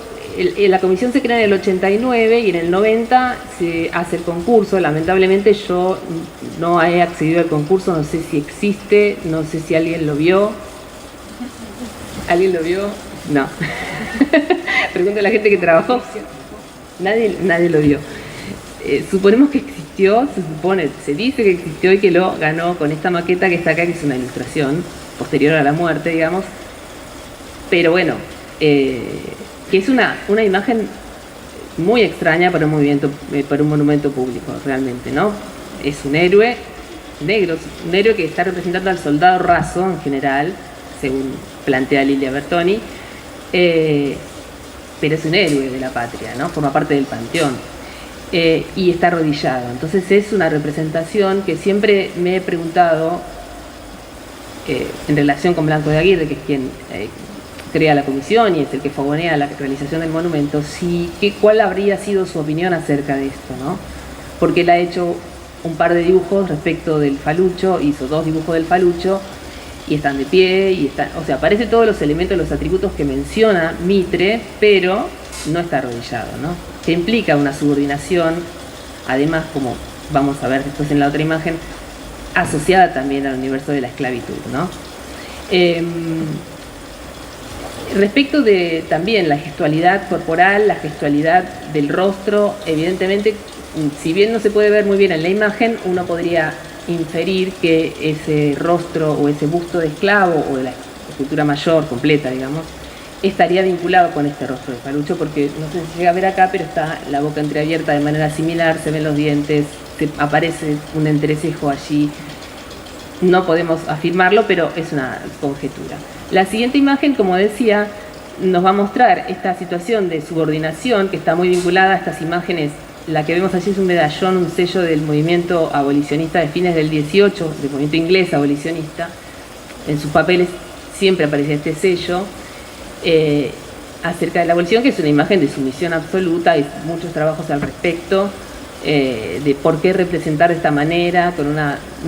[SPEAKER 3] la comisión se crea en el 89 y en el 90 se hace el concurso. Lamentablemente yo no he accedido al concurso, no sé si existe, no sé si alguien lo vio. ¿Alguien lo vio? No. Pregunto a la gente que trabajó. Nadie lo vio. Suponemos que existió, se dice que existió y que lo ganó con esta maqueta que está acá, que es una ilustración posterior a la muerte, digamos. Pero bueno, que es una imagen muy extraña para un monumento público, realmente, ¿no? Es un héroe negro, un héroe que está representando al soldado raso en general, según plantea Lilia Bertoni, pero es un héroe de la patria, ¿no? Forma parte del panteón, y está arrodillado. Entonces es una representación que siempre me he preguntado, en relación con Blanco de Aguirre, que es quien crea la comisión y es el que fogonea la realización del monumento, cuál habría sido su opinión acerca de esto, ¿no? Porque él ha hecho un par de dibujos respecto del Falucho, hizo 2 dibujos del Falucho y están de pie, o sea, aparecen todos los elementos, los atributos que menciona Mitre, pero no está arrodillado, ¿no? Que implica una subordinación, además, como vamos a ver después en la otra imagen, asociada también al universo de la esclavitud, ¿no? Respecto de también la gestualidad corporal, la gestualidad del rostro, evidentemente, si bien no se puede ver muy bien en la imagen, uno podría inferir que ese rostro o ese busto de esclavo o de la escultura mayor, completa, digamos, estaría vinculado con este rostro de Falucho, porque no sé si se llega a ver acá, pero está la boca entreabierta de manera similar, se ven los dientes, aparece un entrecejo allí. No podemos afirmarlo, pero es una conjetura. La siguiente imagen, como decía, nos va a mostrar esta situación de subordinación que está muy vinculada a estas imágenes. La que vemos allí es un medallón, un sello del movimiento abolicionista de fines del 18, del movimiento inglés abolicionista. En sus papeles siempre aparecía este sello. acerca de la abolición, que es una imagen de sumisión absoluta. Hay muchos trabajos al respecto, de por qué representar de esta manera, con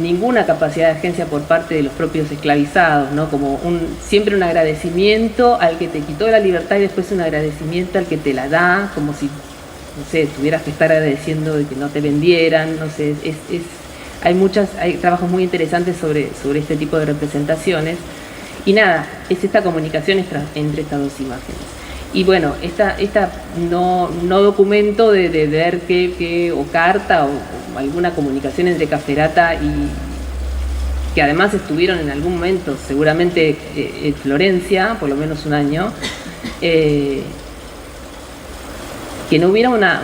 [SPEAKER 3] ninguna capacidad de agencia por parte de los propios esclavizados, ¿no? Como siempre un agradecimiento al que te quitó la libertad y después un agradecimiento al que te la da, como si, no sé, tuvieras que estar agradeciendo de que no te vendieran, no sé, hay trabajos muy interesantes sobre este tipo de representaciones. Y nada, es esta comunicación entre estas dos imágenes. Y bueno, esta no documento de ver o carta o alguna comunicación entre Cafferata y que además estuvieron en algún momento seguramente en Florencia, por lo menos un año, que no hubiera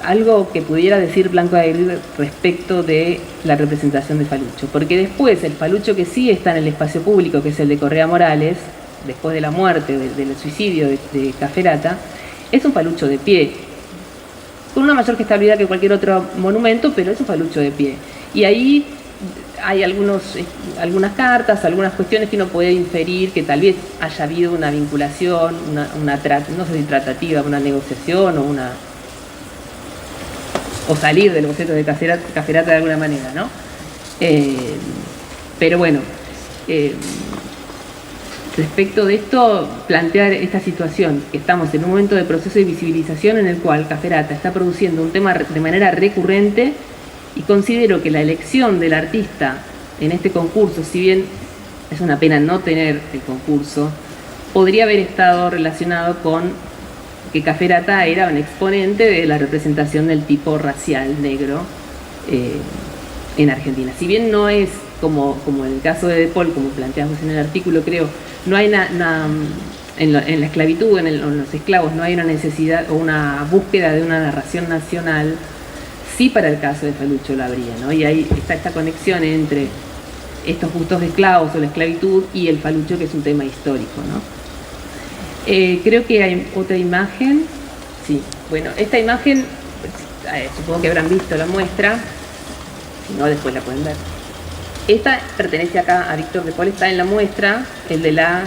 [SPEAKER 3] algo que pudiera decir Blanco de Aguirre respecto de la representación de Falucho, porque después el Falucho que sí está en el espacio público, que es el de Correa Morales, después de la muerte, del suicidio de Cafferata, es un Falucho de pie, con una mayor estabilidad que cualquier otro monumento, pero es un Falucho de pie. Y ahí hay algunas cartas, algunas cuestiones que uno puede inferir que tal vez haya habido una vinculación, no sé si tratativa, una negociación o salir del boceto de Cafferata de alguna manera, ¿no? Pero bueno, respecto de esto, plantear esta situación, que estamos en un momento de proceso de visibilización en el cual Cafferata está produciendo un tema de manera recurrente, y considero que la elección del artista en este concurso, si bien es una pena no tener el concurso, podría haber estado relacionado con que Cafferata era un exponente de la representación del tipo racial negro en Argentina. Si bien no es como en el caso de De Paul, como planteamos en el artículo, creo, no hay en la esclavitud, en los esclavos, no hay una necesidad o una búsqueda de una narración nacional. Sí, para el caso de Falucho lo habría, ¿no? Y ahí está esta conexión entre estos gustos de esclavos o la esclavitud y el Falucho, que es un tema histórico, ¿no? Creo que hay otra imagen. Sí, bueno, esta imagen, supongo que habrán visto la muestra, si no, después la pueden ver. Esta pertenece acá a Víctor De Paul, está en la muestra, el de acá,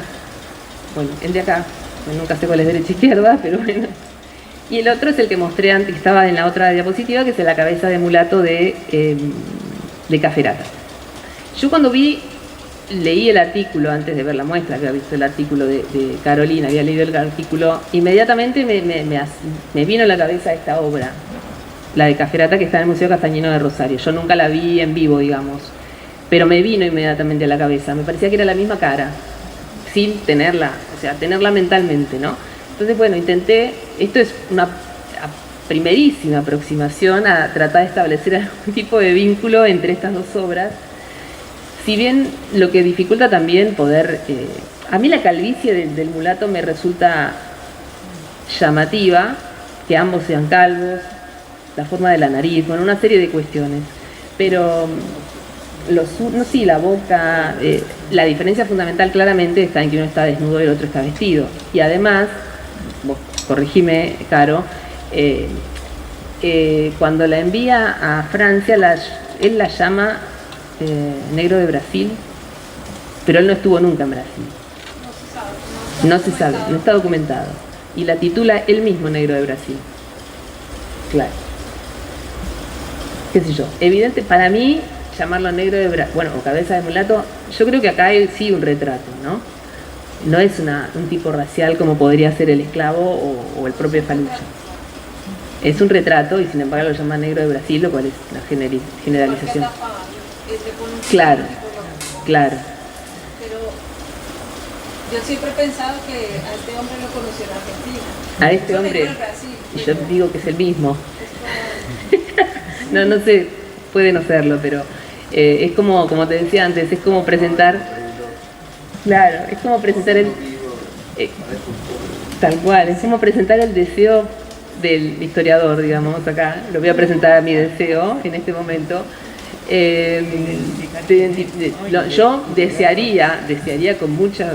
[SPEAKER 3] bueno, nunca sé cuál es derecha e izquierda, pero bueno. Y el otro es el que mostré antes, que estaba en la otra diapositiva, que es la cabeza de mulato de Cafferata. Yo cuando leí el artículo, antes de ver la muestra, había visto el artículo de Carolina, había leído el artículo, inmediatamente me vino a la cabeza esta obra, la de Cafferata, que está en el Museo Castañino de Rosario. Yo nunca la vi en vivo, digamos, pero me vino inmediatamente a la cabeza. Me parecía que era la misma cara, sin tenerla, o sea, tenerla mentalmente, ¿no? Entonces, bueno, intenté, esto es una primerísima aproximación a tratar de establecer algún tipo de vínculo entre estas dos obras, si bien lo que dificulta también poder... a mí la calvicie del mulato me resulta llamativa, que ambos sean calvos, la forma de la nariz, bueno, una serie de cuestiones, pero la boca, la diferencia fundamental claramente está en que uno está desnudo y el otro está vestido, y además, vos corregime, Caro, cuando la envía a Francia, él la llama negro de Brasil, pero él no estuvo nunca en Brasil. No se sabe, no está documentado. Y la titula él mismo negro de Brasil. Claro. Qué sé yo. Evidente, para mí, llamarlo negro de Brasil, bueno, o cabeza de mulato, yo creo que acá hay sí un retrato, ¿no? No es un tipo racial como podría ser el esclavo o el propio Falucho. Es un retrato y sin embargo lo llama negro de Brasil, lo cual es la generalización. Claro, claro.
[SPEAKER 4] Pero yo siempre he pensado que a este hombre lo conoció en Argentina.
[SPEAKER 3] A este hombre, y yo digo que es el mismo. No sé, puede no serlo, pero es como te decía antes, es como presentar... Claro, es como presentar tal cual, es como presentar el deseo del historiador, digamos, acá. Lo voy a presentar a mi deseo en este momento. Yo desearía con mucha,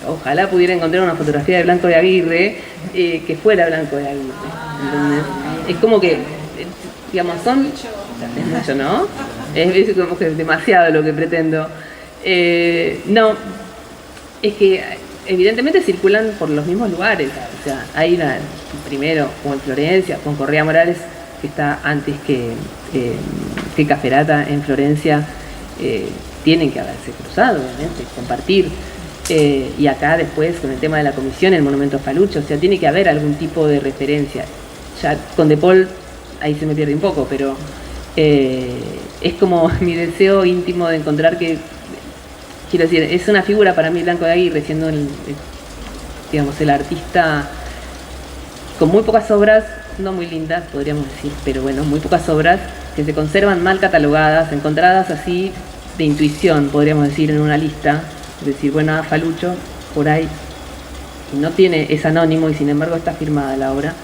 [SPEAKER 3] ojalá pudiera encontrar una fotografía de Blanco de Aguirre que fuera Blanco de Aguirre. Es como que, digamos, es mucho, ¿no? Es como que es demasiado lo que pretendo. No, es que evidentemente circulan por los mismos lugares. O sea, hay primero, como en Florencia, con Correa Morales, que está antes que Caferata en Florencia, tienen que haberse cruzado, obviamente, compartir. Y acá después, con el tema de la comisión, el monumento a Falucho, o sea, tiene que haber algún tipo de referencia. Ya con De Paul, ahí se me pierde un poco, pero es como mi deseo íntimo de encontrar que, quiero decir, es una figura para mí Blanco de Aguirre, siendo digamos, el artista con muy pocas obras, no muy lindas, podríamos decir, pero bueno, muy pocas obras que se conservan mal catalogadas, encontradas así de intuición, podríamos decir, en una lista. Es decir, bueno, Falucho, por ahí, y no tiene, es anónimo y sin embargo está firmada la obra.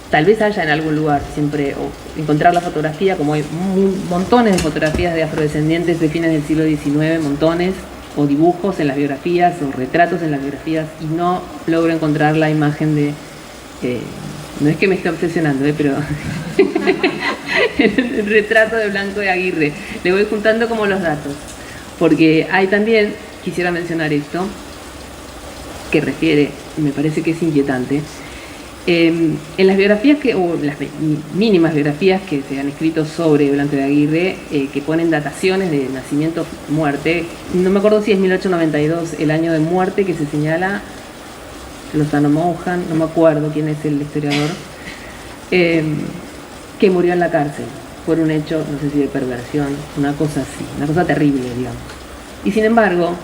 [SPEAKER 3] Tal vez haya en algún lugar siempre, o encontrar la fotografía, como hay montones de fotografías de afrodescendientes de fines del siglo XIX, montones, o dibujos en las biografías, o retratos en las biografías, y no logro encontrar la imagen de... no es que me esté obsesionando, pero el retrato de Blanco de Aguirre. Le voy juntando como los datos. Porque hay también, quisiera mencionar esto, que refiere, me parece que es inquietante, en las biografías o las mínimas biografías que se han escrito sobre Blanco de Aguirre, que ponen dataciones de nacimiento, muerte, no me acuerdo si es 1892 el año de muerte que se señala, Lozano Mohan, no me acuerdo quién es el historiador, que murió en la cárcel por un hecho, no sé si de perversión, una cosa así, una cosa terrible, digamos. Y sin embargo,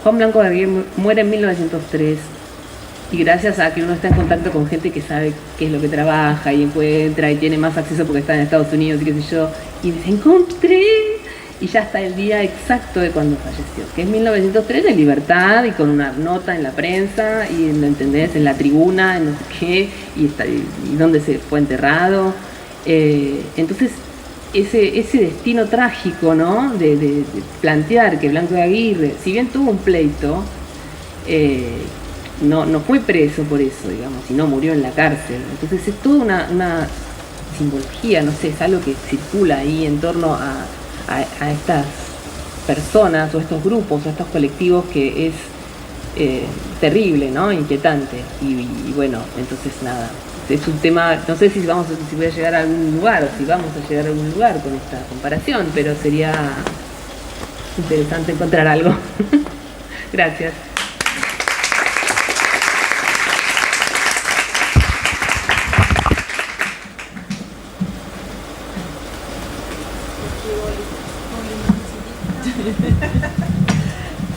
[SPEAKER 3] Juan Blanco de Aguirre muere en 1903, y gracias a que uno está en contacto con gente que sabe qué es lo que trabaja y encuentra y tiene más acceso porque está en Estados Unidos y qué sé yo, y dice, encontré, y ya está el día exacto de cuando falleció, que es 1903, en libertad y con una nota en la prensa y en, ¿entendés?, en la tribuna, en no sé qué, y dónde se fue enterrado. Entonces, ese destino trágico, ¿no?, de plantear que Blanco de Aguirre, si bien tuvo un pleito, no fue preso por eso, digamos, y no murió en la cárcel. Entonces es toda una simbología, no sé, es algo que circula ahí en torno a estas personas o estos grupos o estos colectivos que es terrible, ¿no?, inquietante. Y bueno, entonces nada, es un tema, no sé si voy a llegar a algún lugar o si vamos a llegar a algún lugar con esta comparación, pero sería interesante encontrar algo. Gracias.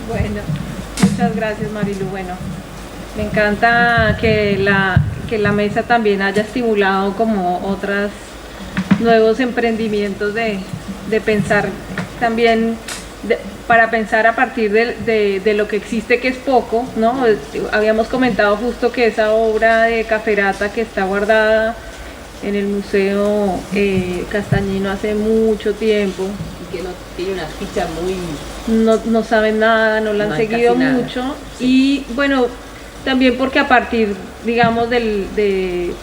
[SPEAKER 1] Bueno, muchas gracias, Marilu. Bueno, me encanta que la mesa también haya estimulado como otros nuevos emprendimientos de pensar también, para pensar a partir de lo que existe, que es poco, ¿no? Habíamos comentado justo que esa obra de Caferata que está guardada en el Museo Castañino hace mucho tiempo,
[SPEAKER 3] Que no tiene una ficha muy...
[SPEAKER 1] no saben nada, no la han seguido mucho, sí. Y bueno, también porque a partir, digamos, del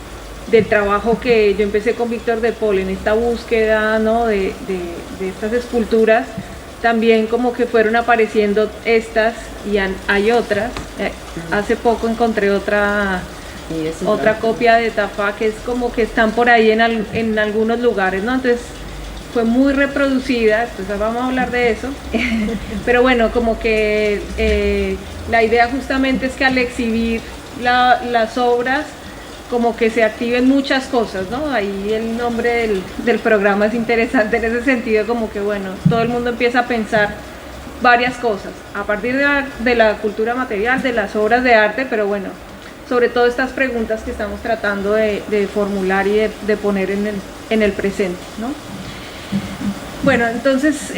[SPEAKER 1] trabajo que yo empecé con Víctor De Paul en esta búsqueda, ¿no?, de estas esculturas, también como que fueron apareciendo estas y hay otras. Hace poco encontré otra copia de Tafá que es como que están por ahí en algunos lugares, ¿no? Entonces fue muy reproducida, entonces vamos a hablar de eso. Pero bueno, como que la idea justamente es que al exhibir las obras, como que se activen muchas cosas, ¿no? Ahí el nombre del programa es interesante en ese sentido, como que bueno, todo el mundo empieza a pensar varias cosas, a partir de la cultura material, de las obras de arte, pero bueno, sobre todo estas preguntas que estamos tratando de formular y de poner en el presente, ¿no? Bueno, entonces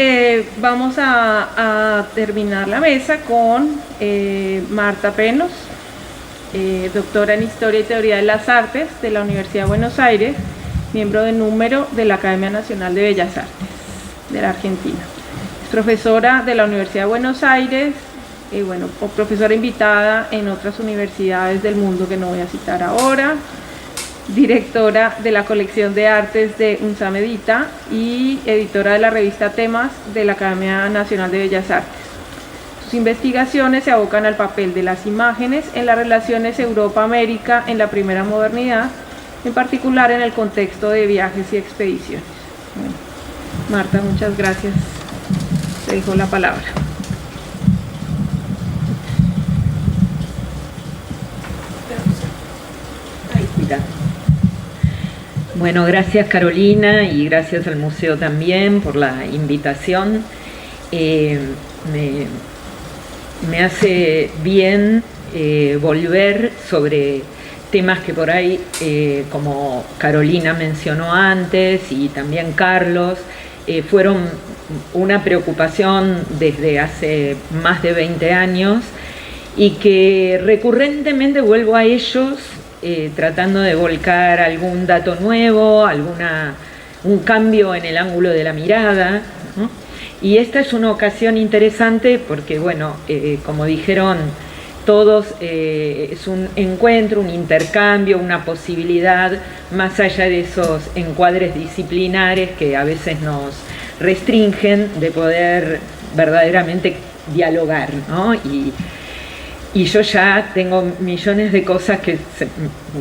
[SPEAKER 1] vamos a terminar la mesa con Marta Penos, doctora en Historia y Teoría de las Artes de la Universidad de Buenos Aires, miembro de número de la Academia Nacional de Bellas Artes de la Argentina. Es profesora de la Universidad de Buenos Aires, o profesora invitada en otras universidades del mundo que no voy a citar ahora, directora de la colección de artes de Unsamedita y editora de la revista Temas de la Academia Nacional de Bellas Artes. Sus Sus investigaciones se abocan al papel de las imágenes en las relaciones Europa-América en la primera modernidad, en particular en el contexto de viajes y expediciones. Bueno, Marta, muchas gracias. Te dejo la palabra.
[SPEAKER 5] Bueno, gracias Carolina y gracias al museo también por la invitación. Me hace bien volver sobre temas que por ahí, como Carolina mencionó antes y también Carlos, fueron una preocupación desde hace más de 20 años y que recurrentemente vuelvo a ellos tratando de volcar algún dato nuevo, un cambio en el ángulo de la mirada, ¿no? Y esta es una ocasión interesante porque, bueno, como dijeron todos, es un encuentro, un intercambio, una posibilidad, más allá de esos encuadres disciplinares que a veces nos restringen, de poder verdaderamente dialogar, ¿no? Y yo ya tengo millones de cosas que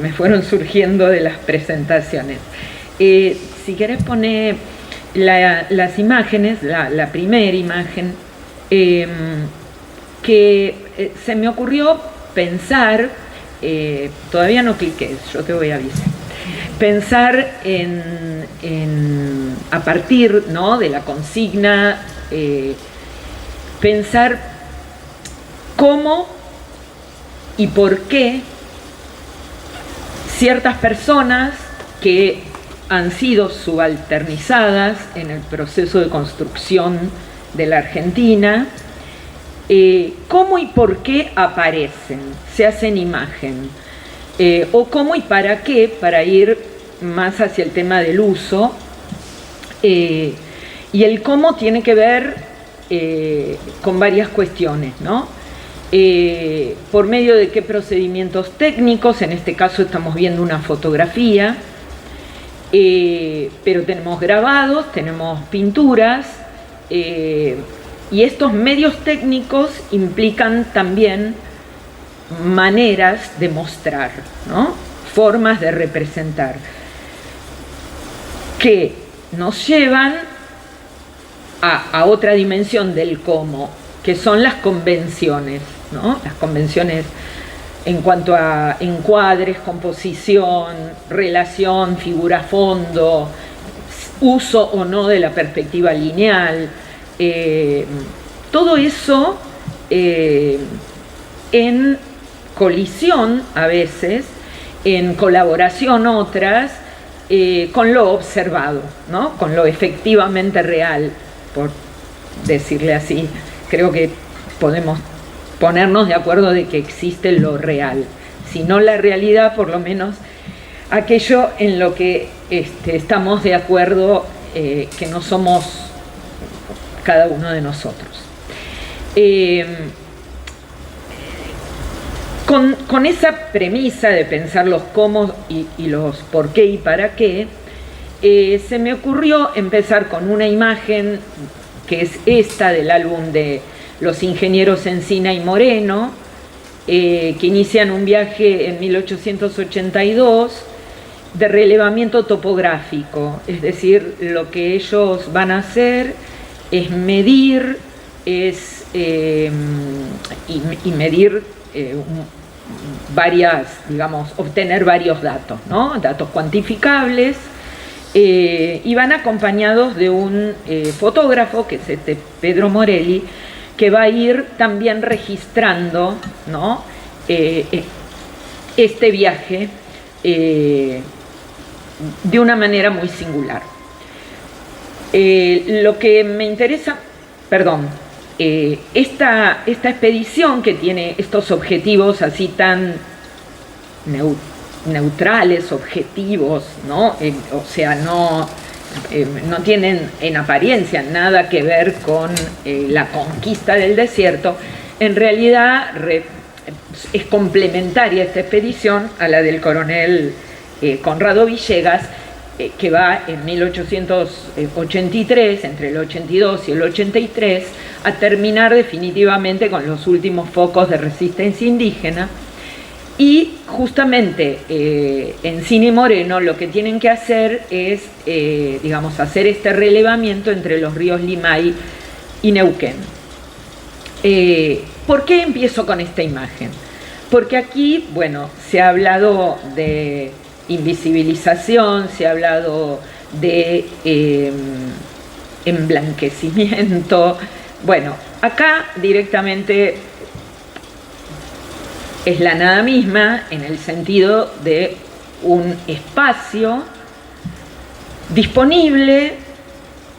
[SPEAKER 5] me fueron surgiendo de las presentaciones. Si querés poner las imágenes, la primera imagen, que se me ocurrió pensar, todavía no cliqué, yo te voy a avisar, pensar a partir, ¿no?, de la consigna, pensar cómo y por qué ciertas personas que han sido subalternizadas en el proceso de construcción de la Argentina, cómo y por qué aparecen, se hacen imagen, o cómo y para qué, para ir más hacia el tema del uso, y el cómo tiene que ver con varias cuestiones, ¿no? Por medio de qué procedimientos técnicos, en este caso estamos viendo una fotografía, pero tenemos grabados, tenemos pinturas, y estos medios técnicos implican también maneras de mostrar, ¿no?, formas de representar, que nos llevan a otra dimensión del cómo, que son las convenciones, ¿no? Las convenciones en cuanto a encuadres, composición, relación, figura-fondo, uso o no de la perspectiva lineal, todo eso en colisión a veces, en colaboración otras, con lo observado, ¿no?, con lo efectivamente real, por decirle así. Creo que podemos ponernos de acuerdo de que existe lo real, si no la realidad, por lo menos aquello en lo que estamos de acuerdo, que no somos cada uno de nosotros. Con esa premisa de pensar los cómo y los por qué y para qué, se me ocurrió empezar con una imagen que es esta del álbum de los ingenieros Encina y Moreno, que inician un viaje en 1882 de relevamiento topográfico, es decir, lo que ellos van a hacer es medir, y medir obtener varios datos, ¿no?, datos cuantificables, y van acompañados de un fotógrafo, que es Pedro Morelli, que va a ir también registrando, ¿no?, este viaje de una manera muy singular. Lo que me interesa, esta expedición, que tiene estos objetivos así tan neutrales, objetivos, ¿no? O sea, no tienen en apariencia nada que ver con la conquista del desierto. En realidad es complementaria esta expedición a la del coronel Conrado Villegas, que va en 1883, entre el 82 y el 83, a terminar definitivamente con los últimos focos de resistencia indígena. Y justamente en Cine Moreno lo que tienen que hacer es, digamos, hacer este relevamiento entre los ríos Limay y Neuquén. ¿Por qué empiezo con esta imagen? Porque aquí, bueno, se ha hablado de invisibilización, se ha hablado de emblanquecimiento. Bueno, acá directamente es la nada misma, en el sentido de un espacio disponible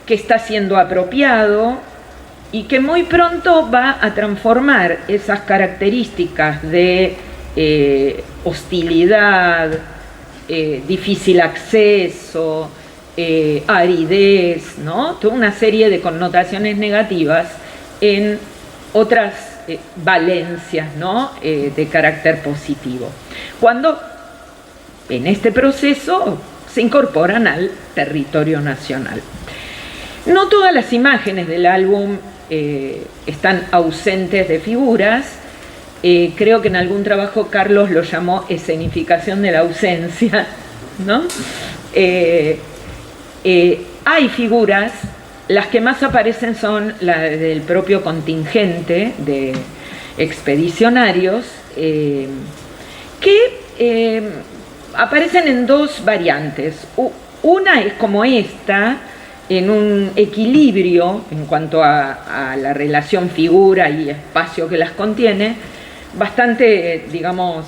[SPEAKER 5] que está siendo apropiado y que muy pronto va a transformar esas características de hostilidad, difícil acceso, aridez, ¿no? Toda una serie de connotaciones negativas en otras valencias, ¿no? De carácter positivo. Cuando en este proceso se incorporan al territorio nacional. No todas las imágenes del álbum están ausentes de figuras. Creo que en algún trabajo Carlos lo llamó escenificación de la ausencia, ¿no? Hay figuras, las que más aparecen son las del propio contingente de expedicionarios, que aparecen en dos variantes. Una es como esta, en un equilibrio en cuanto a la relación figura y espacio que las contiene, bastante, digamos,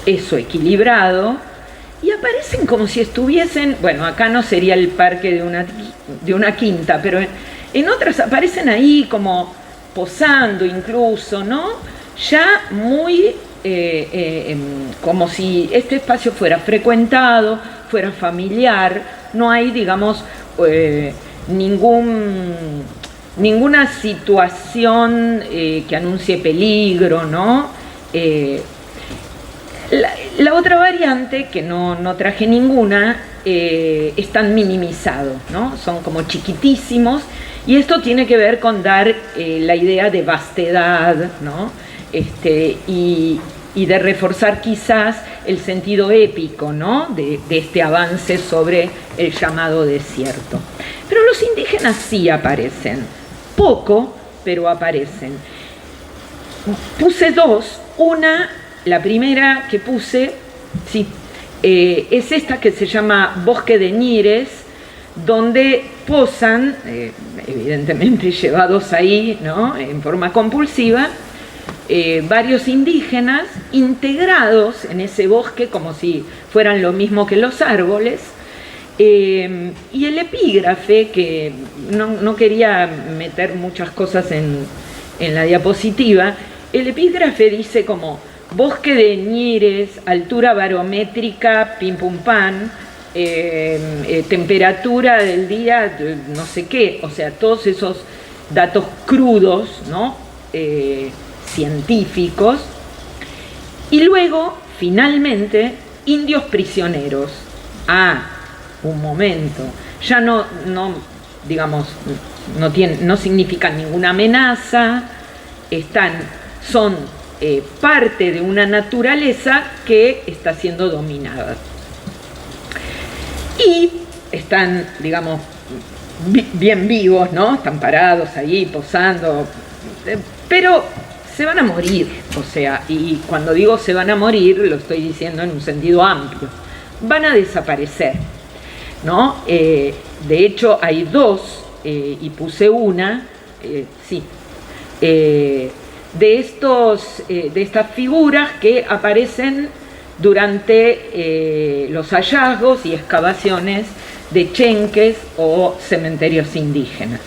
[SPEAKER 5] equilibrado, y aparecen como si estuviesen, bueno, acá no sería el parque de una quinta, pero en otras aparecen ahí como posando incluso, ¿no? Ya muy como si este espacio fuera frecuentado, fuera familiar, no hay, digamos, ninguna situación que anuncie peligro, ¿no? La otra variante, que no traje ninguna, están minimizados, ¿no? Son como chiquitísimos, y esto tiene que ver con dar la idea de vastedad, ¿no? Y de reforzar quizás el sentido épico, ¿no? de este avance sobre el llamado desierto. Pero los indígenas sí aparecen, poco, pero aparecen. Puse dos, la primera que puse, sí, es esta que se llama Bosque de Ñires, donde posan, evidentemente llevados ahí, ¿no? En forma compulsiva, varios indígenas integrados en ese bosque como si fueran lo mismo que los árboles. Y el epígrafe, que no quería meter muchas cosas en la diapositiva, el epígrafe dice como Bosque de Ñires, altura barométrica, pim pum pan, temperatura del día, no sé qué, o sea, todos esos datos crudos, ¿no? Científicos. Y luego, finalmente, indios prisioneros. Un momento, ya digamos, no significan ninguna amenaza, son parte de una naturaleza que está siendo dominada. Y están, digamos, bien vivos, ¿no? Están parados ahí, posando, pero se van a morir, o sea, y cuando digo se van a morir, lo estoy diciendo en un sentido amplio, van a desaparecer, ¿no? De hecho, hay dos, y puse una, de estas figuras que aparecen durante los hallazgos y excavaciones de chenques o cementerios indígenas.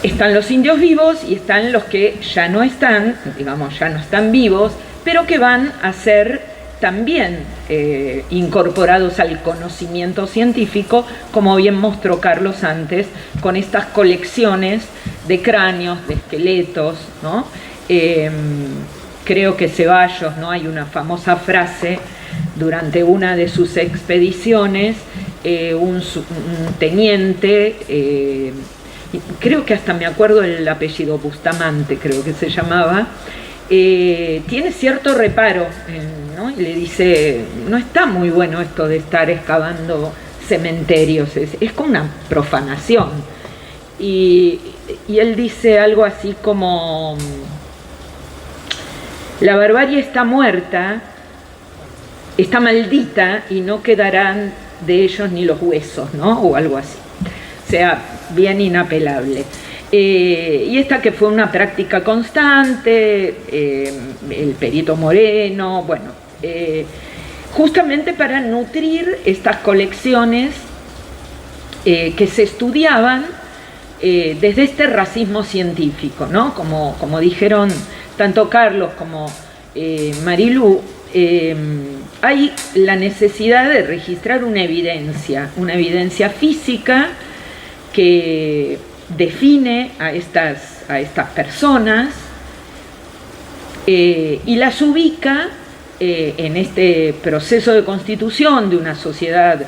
[SPEAKER 5] Están los indios vivos y están los que ya no están, digamos, ya no están vivos, pero que van a ser también incorporados al conocimiento científico, como bien mostró Carlos antes, con estas colecciones de cráneos, de esqueletos, ¿no? Creo que Ceballos, ¿no? Hay una famosa frase durante una de sus expediciones, un teniente, creo que hasta me acuerdo el apellido, Bustamante creo que se llamaba, tiene cierto reparo, ¿no? Y le dice, no está muy bueno esto de estar excavando cementerios, es como una profanación. Y él dice algo así como, la barbarie está muerta, está maldita y no quedarán de ellos ni los huesos, ¿no? O algo así. O sea, bien inapelable. Y esta que fue una práctica constante, el Perito Moreno, bueno, justamente para nutrir estas colecciones que se estudiaban desde este racismo científico, ¿no? Como dijeron tanto Carlos como Marilú, hay la necesidad de registrar una evidencia física que define a estas personas y las ubica en este proceso de constitución de una sociedad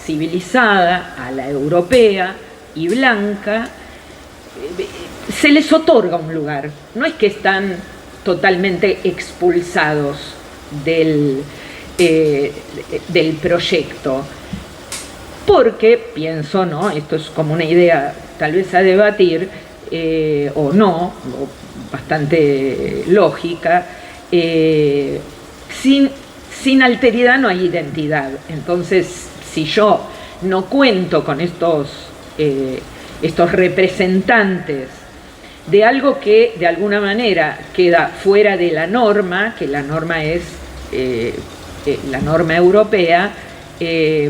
[SPEAKER 5] civilizada, a la europea y blanca. Se les otorga un lugar, no es que están totalmente expulsados del proyecto, porque pienso, ¿no? Esto es como una idea tal vez a debatir, o no, o bastante lógica, sin alteridad no hay identidad. Entonces, si yo no cuento con estos representantes de algo que de alguna manera queda fuera de la norma, que la norma es la norma europea,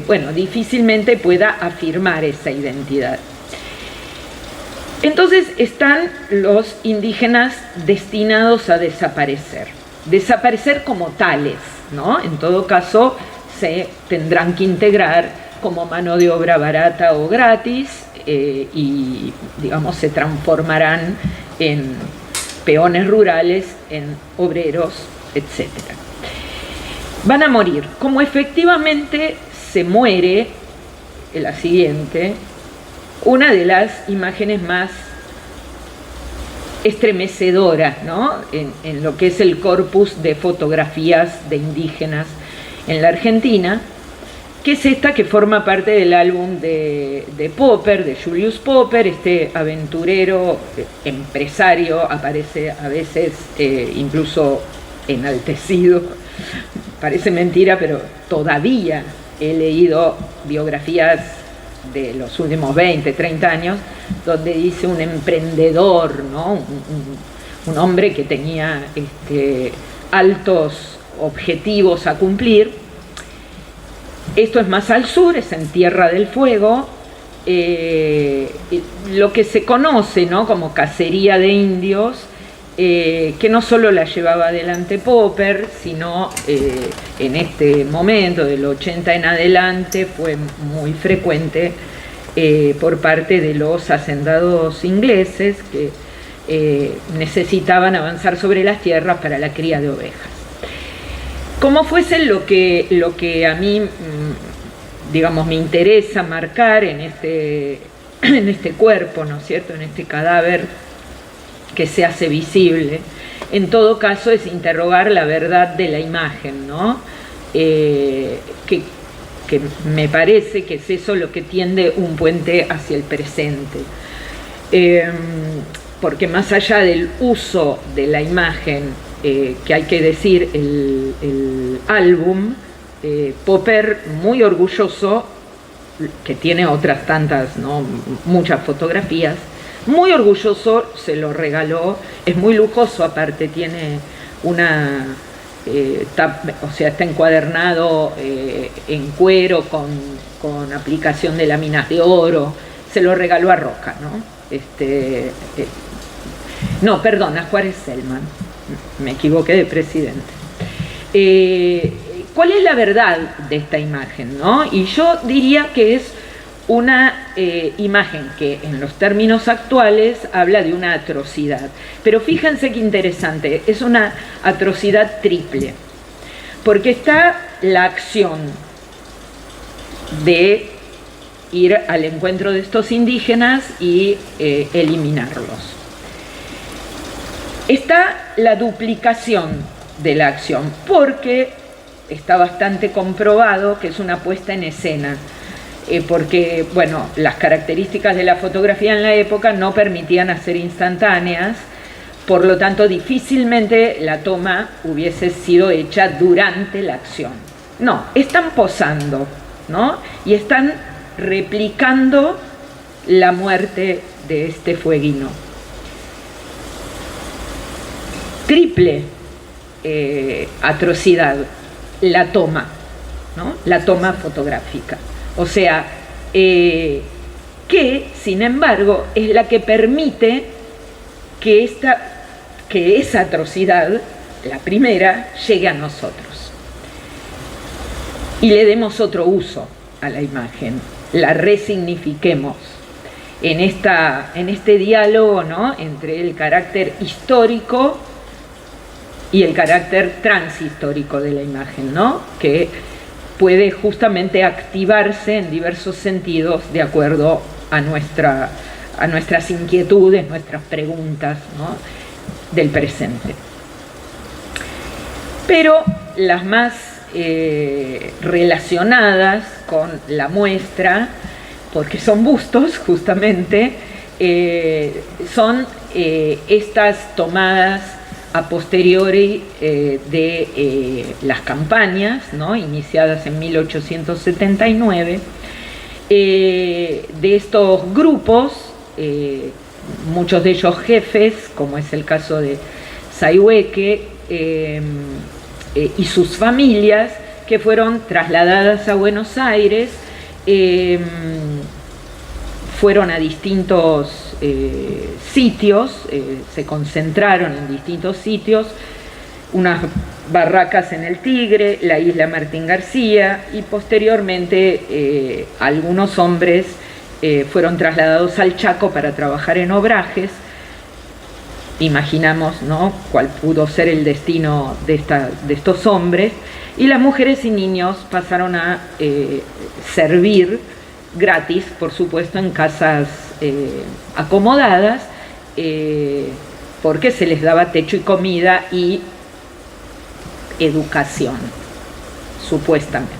[SPEAKER 5] bueno, difícilmente pueda afirmar esa identidad. Entonces están los indígenas destinados a desaparecer como tales, ¿no? En todo caso, se tendrán que integrar como mano de obra barata o gratis, y, digamos, se transformarán en peones rurales, en obreros, etc. Van a morir. Como efectivamente se muere, la siguiente, una de las imágenes más estremecedoras, ¿no? en lo que es el corpus de fotografías de indígenas en la Argentina, que es esta que forma parte del álbum de Popper, de Julius Popper, este aventurero, empresario, aparece a veces incluso enaltecido. Parece mentira, pero todavía he leído biografías de los últimos 20, 30 años, donde dice un emprendedor, ¿no? Un hombre que tenía altos objetivos a cumplir. Esto es más al sur, es en Tierra del Fuego, lo que se conoce, ¿no? Como cacería de indios, que no solo la llevaba adelante Popper, sino en este momento, del 80 en adelante, fue muy frecuente por parte de los hacendados ingleses que necesitaban avanzar sobre las tierras para la cría de ovejas. Como fuese lo que a mí, digamos, me interesa marcar en este cuerpo, ¿no es cierto?, en este cadáver que se hace visible, en todo caso es interrogar la verdad de la imagen, ¿no? Que me parece que es eso lo que tiende un puente hacia el presente. Porque más allá del uso de la imagen, que hay que decir, el álbum, Popper, muy orgulloso, que tiene otras tantas, ¿no? Muchas fotografías, muy orgulloso, se lo regaló, es muy lujoso, aparte tiene una, o sea, está encuadernado en cuero con aplicación de láminas de oro, se lo regaló a Roca, ¿no? No, perdón, a Juárez Selman, me equivoqué de presidente. ¿Cuál es la verdad de esta imagen, no? Y yo diría que es una imagen que en los términos actuales habla de una atrocidad. Pero fíjense qué interesante, es una atrocidad triple, porque está la acción de ir al encuentro de estos indígenas y eliminarlos. Está la duplicación de la acción, porque está bastante comprobado que es una puesta en escena, porque, bueno, las características de la fotografía en la época no permitían hacer instantáneas, por lo tanto difícilmente la toma hubiese sido hecha durante la acción. No, están posando, ¿no? Y están replicando la muerte de este fueguino. Triple atrocidad, la toma, ¿no? La toma fotográfica. O sea, que sin embargo es la que permite que esa atrocidad, la primera, llegue a nosotros y le demos otro uso a la imagen, la resignifiquemos en este diálogo, ¿no?, entre el carácter histórico y el carácter transhistórico de la imagen, ¿no?, que puede justamente activarse en diversos sentidos de acuerdo a nuestras inquietudes, nuestras preguntas, ¿no?, del presente. Pero las más relacionadas con la muestra, porque son bustos justamente, son estas tomadas a posteriori de las campañas, ¿no?, iniciadas en 1879, de estos grupos, muchos de ellos jefes, como es el caso de Sayhueque, y sus familias, que fueron trasladadas a Buenos Aires, fueron a distintos sitios, se concentraron en distintos sitios, unas barracas en el Tigre, la isla Martín García, y posteriormente algunos hombres fueron trasladados al Chaco para trabajar en obrajes. Imaginamos, ¿no?, cuál pudo ser el destino de estos hombres, y las mujeres y niños pasaron a servir gratis, por supuesto, en casas acomodadas, porque se les daba techo y comida y educación, supuestamente.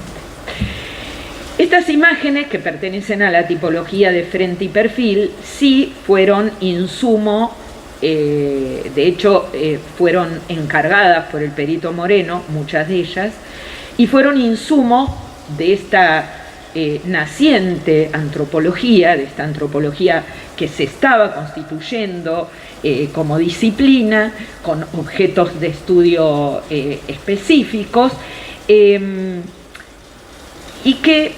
[SPEAKER 5] Estas imágenes, que pertenecen a la tipología de frente y perfil, sí fueron insumo. De hecho, fueron encargadas por el perito Moreno, muchas de ellas, y fueron insumo de esta naciente antropología, de esta antropología que se estaba constituyendo como disciplina, con objetos de estudio específicos, y que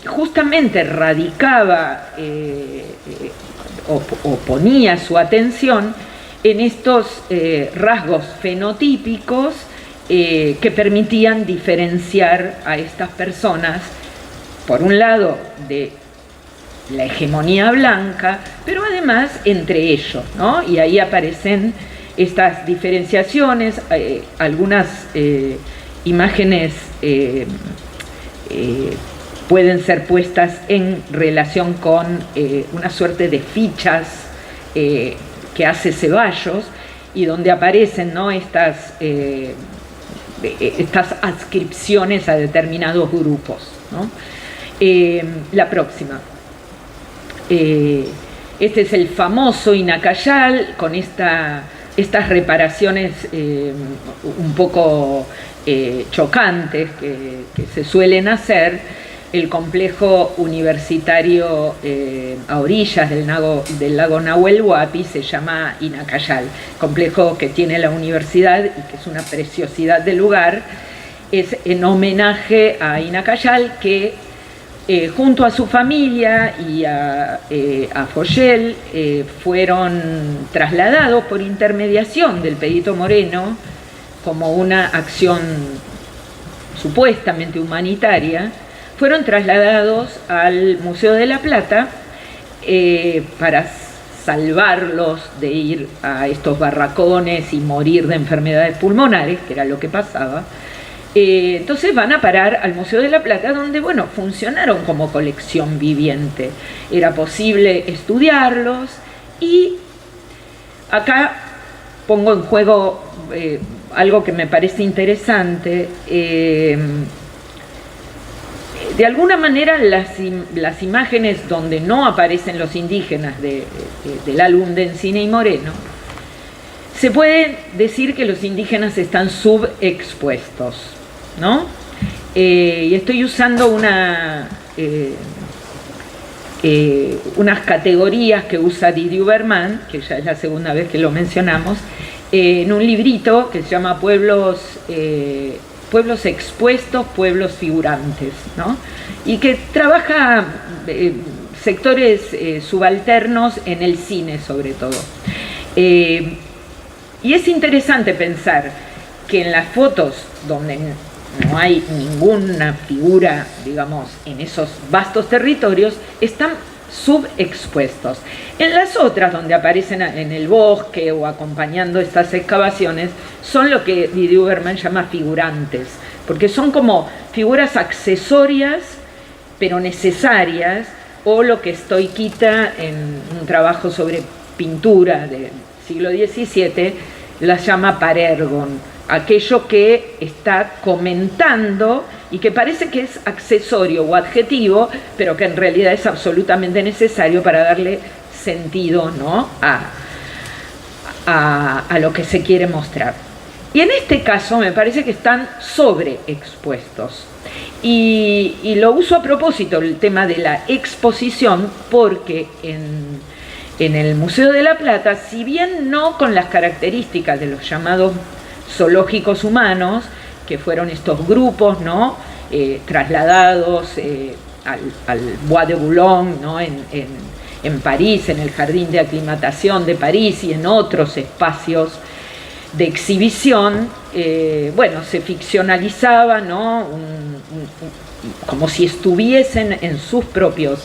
[SPEAKER 5] justamente radicaba o ponía su atención en estos rasgos fenotípicos que permitían diferenciar a estas personas, por un lado, de la hegemonía blanca, pero además entre ellos, ¿no? Y ahí aparecen estas diferenciaciones, algunas imágenes pueden ser puestas en relación con una suerte de fichas que hace Ceballos, y donde aparecen, ¿no?, estas adscripciones a determinados grupos, ¿no? La próxima. Este es el famoso Inacayal, con estas reparaciones un poco chocantes que se suelen hacer. El complejo universitario a orillas del lago Nahuel Huapi se llama Inacayal, complejo que tiene la universidad y que es una preciosidad de lugar. Es en homenaje a Inacayal, que junto a su familia y a Foyel fueron trasladados por intermediación del perito Moreno como una acción supuestamente humanitaria. Fueron trasladados al Museo de la Plata para salvarlos de ir a estos barracones y morir de enfermedades pulmonares, que era lo que pasaba, Entonces van a parar al Museo de la Plata, donde, bueno, funcionaron como colección viviente. Era posible estudiarlos y acá pongo en juego algo que me parece interesante. De alguna manera las imágenes donde no aparecen los indígenas del álbum de Encina y Moreno, se puede decir que los indígenas están subexpuestos, ¿no? Y estoy usando unas categorías que usa Didier Berman, que ya es la segunda vez que lo mencionamos, en un librito que se llama Pueblos expuestos, pueblos figurantes, ¿no? Y que trabaja sectores subalternos en el cine, sobre todo. Y es interesante pensar que en las fotos donde no hay ninguna figura, digamos, en esos vastos territorios, están subexpuestos. En las otras, donde aparecen en el bosque o acompañando estas excavaciones, son lo que Didier Berman llama figurantes, porque son como figuras accesorias, pero necesarias, o lo que Stoiquita, en un trabajo sobre pintura del siglo XVII, las llama parergon, aquello que está comentando y que parece que es accesorio o adjetivo, pero que en realidad es absolutamente necesario para darle sentido, ¿no?, a lo que se quiere mostrar. Y en este caso me parece que están sobreexpuestos. Y lo uso a propósito, el tema de la exposición, porque en el Museo de la Plata, si bien no con las características de los llamados zoológicos humanos, que fueron estos grupos, ¿no?, trasladados al Bois de Boulogne, ¿no?, en París, en el Jardín de Aclimatación de París y en otros espacios de exhibición, bueno, se ficcionalizaba, ¿no?, como si estuviesen en sus propios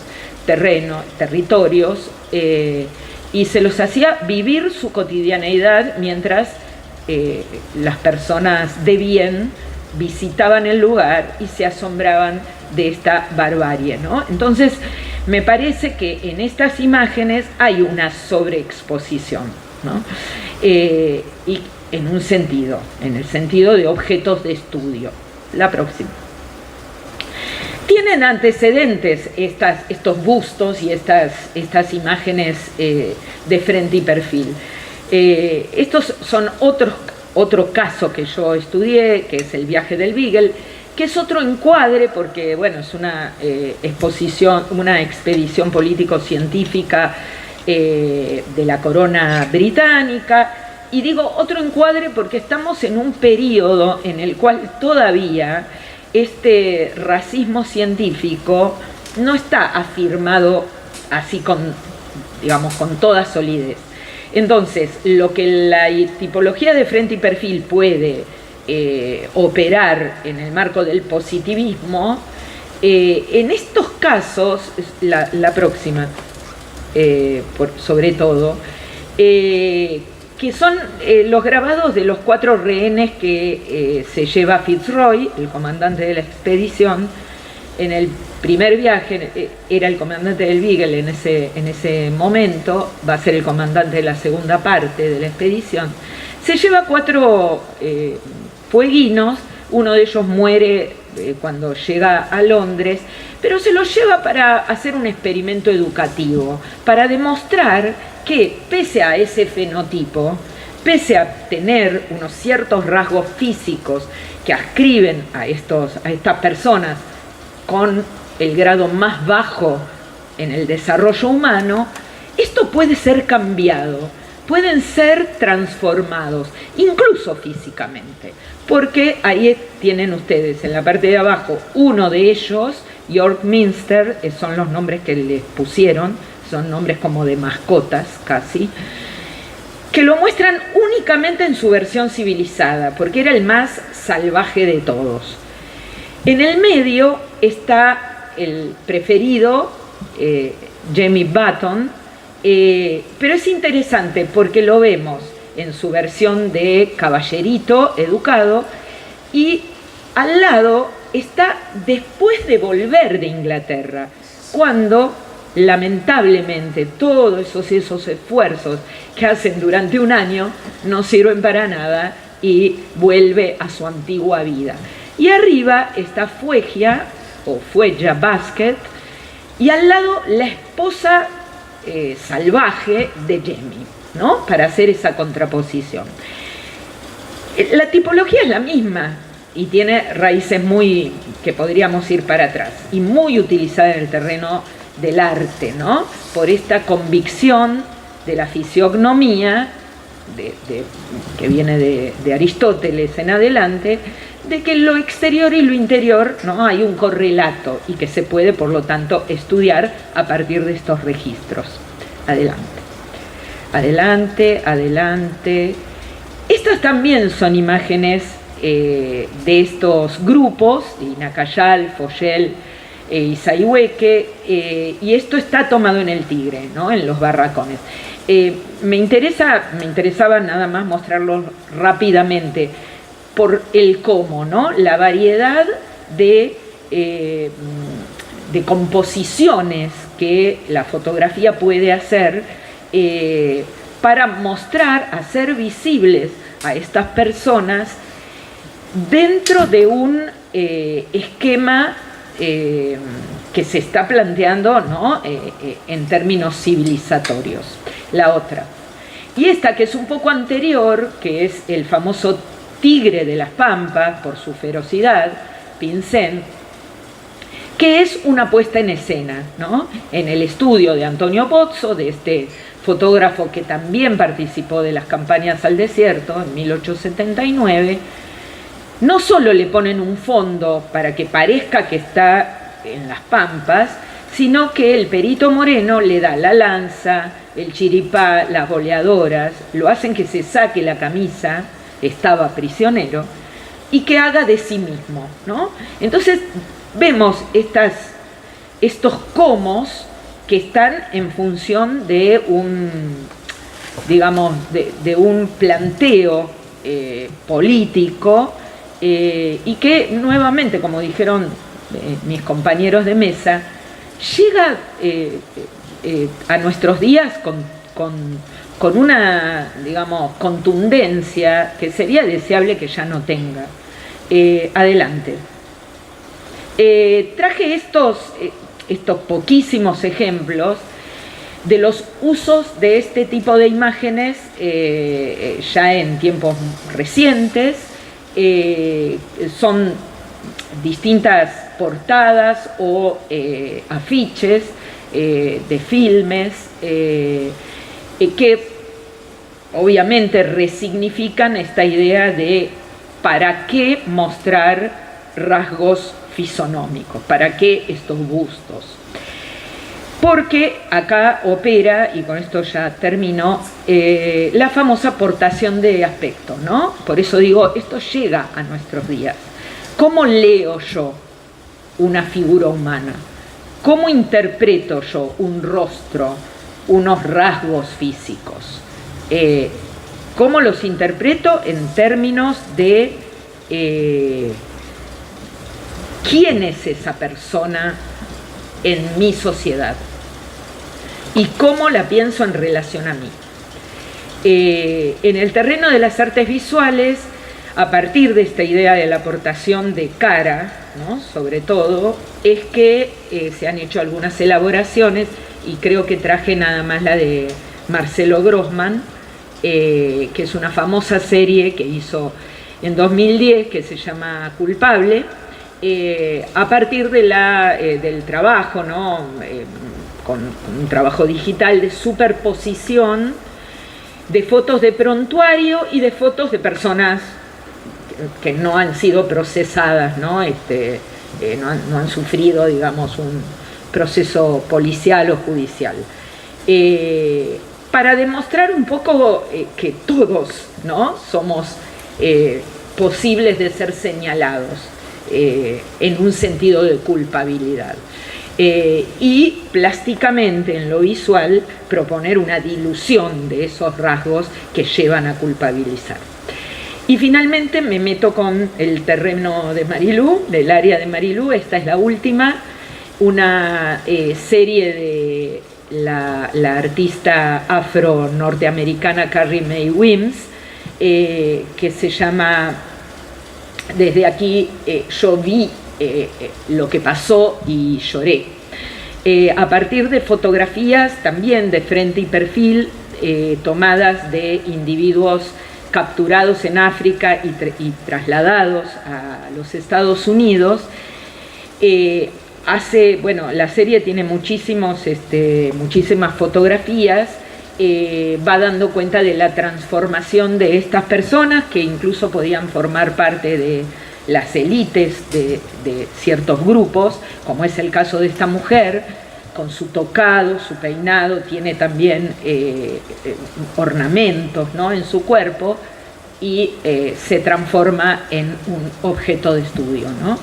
[SPEAKER 5] territorios, y se los hacía vivir su cotidianeidad mientras las personas de bien visitaban el lugar y se asombraban de esta barbarie, ¿no? Entonces, me parece que en estas imágenes hay una sobreexposición, ¿no? Y en un sentido, en el sentido de objetos de estudio. La próxima. Tienen antecedentes estos bustos y estas imágenes de frente y perfil. Estos son otro caso que yo estudié, que es el viaje del Beagle, que es otro encuadre porque, bueno, es una exposición, una expedición político-científica de la corona británica. Y digo otro encuadre porque estamos en un periodo en el cual todavía este racismo científico no está afirmado así digamos, con toda solidez. Entonces, lo que la tipología de frente y perfil puede operar en el marco del positivismo, en estos casos, la próxima, sobre todo, que son los grabados de los 4 rehenes que se lleva Fitzroy, el comandante de la expedición. En el primer viaje era el comandante del Beagle en ese momento, va a ser el comandante de la segunda parte de la expedición. Se lleva 4 fueguinos, uno de ellos muere cuando llega a Londres, pero se los lleva para hacer un experimento educativo, para demostrar que pese a ese fenotipo, pese a tener unos ciertos rasgos físicos que ascriben a estas personas con el grado más bajo en el desarrollo humano, esto puede ser cambiado, pueden ser transformados, incluso físicamente, porque ahí tienen ustedes en la parte de abajo uno de ellos, York Minster, son los nombres que les pusieron, son nombres como de mascotas casi, que lo muestran únicamente en su versión civilizada, porque era el más salvaje de todos. En el medio está el preferido, Jamie Button, pero es interesante porque lo vemos en su versión de caballerito educado y al lado está después de volver de Inglaterra, cuando lamentablemente todos esos esfuerzos que hacen durante un año no sirven para nada y vuelve a su antigua vida. Y arriba está Fuegia, o Fuegia Basket, y al lado la esposa salvaje de Jemmy, ¿no? Para hacer esa contraposición. La tipología es la misma y tiene raíces muy, que podríamos ir para atrás, y muy utilizada en el terreno del arte, ¿no? Por esta convicción de la fisiognomía, que viene de Aristóteles en adelante, de que lo exterior y lo interior, ¿no? Hay un correlato y que se puede, por lo tanto, estudiar a partir de estos registros. Adelante. Adelante, adelante. Estas también son imágenes de estos grupos, Inacayal, Foyel y Isaihueque, y esto está tomado en el Tigre, ¿no? En los barracones. Me interesaba nada más mostrarlos rápidamente por el cómo, ¿no? La variedad de composiciones que la fotografía puede hacer para mostrar, hacer visibles a estas personas dentro de un esquema que se está planteando, ¿no? En términos civilizatorios. La otra. Y esta, que es un poco anterior, que es el famoso tigre de las Pampas, por su ferocidad, Pincén, que es una puesta en escena, ¿no? En el estudio de Antonio Pozzo, de este fotógrafo que también participó de las campañas al desierto en 1879, no solo le ponen un fondo para que parezca que está en las Pampas, sino que el Perito Moreno le da la lanza, el chiripá, las boleadoras, lo hacen que se saque la camisa, estaba prisionero, y que haga de sí mismo, ¿no? Entonces vemos estos comos que están en función de un, digamos, de un planteo político, y que nuevamente, como dijeron mis compañeros de mesa, llega a nuestros días con una, digamos, contundencia que sería deseable que ya no tenga. Adelante. Traje estos poquísimos ejemplos de los usos de este tipo de imágenes ya en tiempos recientes. Son distintas portadas o afiches de filmes que obviamente resignifican esta idea de para qué mostrar rasgos fisonómicos, para qué estos bustos. Porque acá opera, y con esto ya termino, la famosa portación de aspecto, ¿no? Por eso digo, esto llega a nuestros días. ¿Cómo leo yo una figura humana? ¿Cómo interpreto yo un rostro, unos rasgos físicos? ¿Cómo los interpreto en términos de quién es esa persona en mi sociedad? ¿Y cómo la pienso en relación a mí? En el terreno de las artes visuales, a partir de esta idea de la aportación de cara, ¿no? Sobre todo, es que se han hecho algunas elaboraciones, y creo que traje nada más la de Marcelo Grossman, que es una famosa serie que hizo en 2010, que se llama Culpable, a partir de del trabajo, ¿no? Con un trabajo digital de superposición de fotos de prontuario y de fotos de personas que no han sido procesadas, ¿no? No han sufrido, digamos, un proceso policial o judicial. Para demostrar un poco que todos, ¿no? Somos posibles de ser señalados en un sentido de culpabilidad. Y plásticamente, en lo visual, proponer una dilución de esos rasgos que llevan a culpabilizar. Y finalmente me meto con el terreno de Marilú, del área de Marilú. Esta es la última, una serie de la artista afro-norteamericana Carrie Mae Weems, que se llama Desde aquí yo vi lo que pasó y lloré. A partir de fotografías también de frente y perfil, tomadas de individuos capturados en África y trasladados a los Estados Unidos. La serie tiene muchísimas fotografías, va dando cuenta de la transformación de estas personas que incluso podían formar parte de las élites de ciertos grupos, como es el caso de esta mujer, con su tocado, su peinado, tiene también ornamentos, ¿no?, en su cuerpo, y se transforma en un objeto de estudio, ¿no?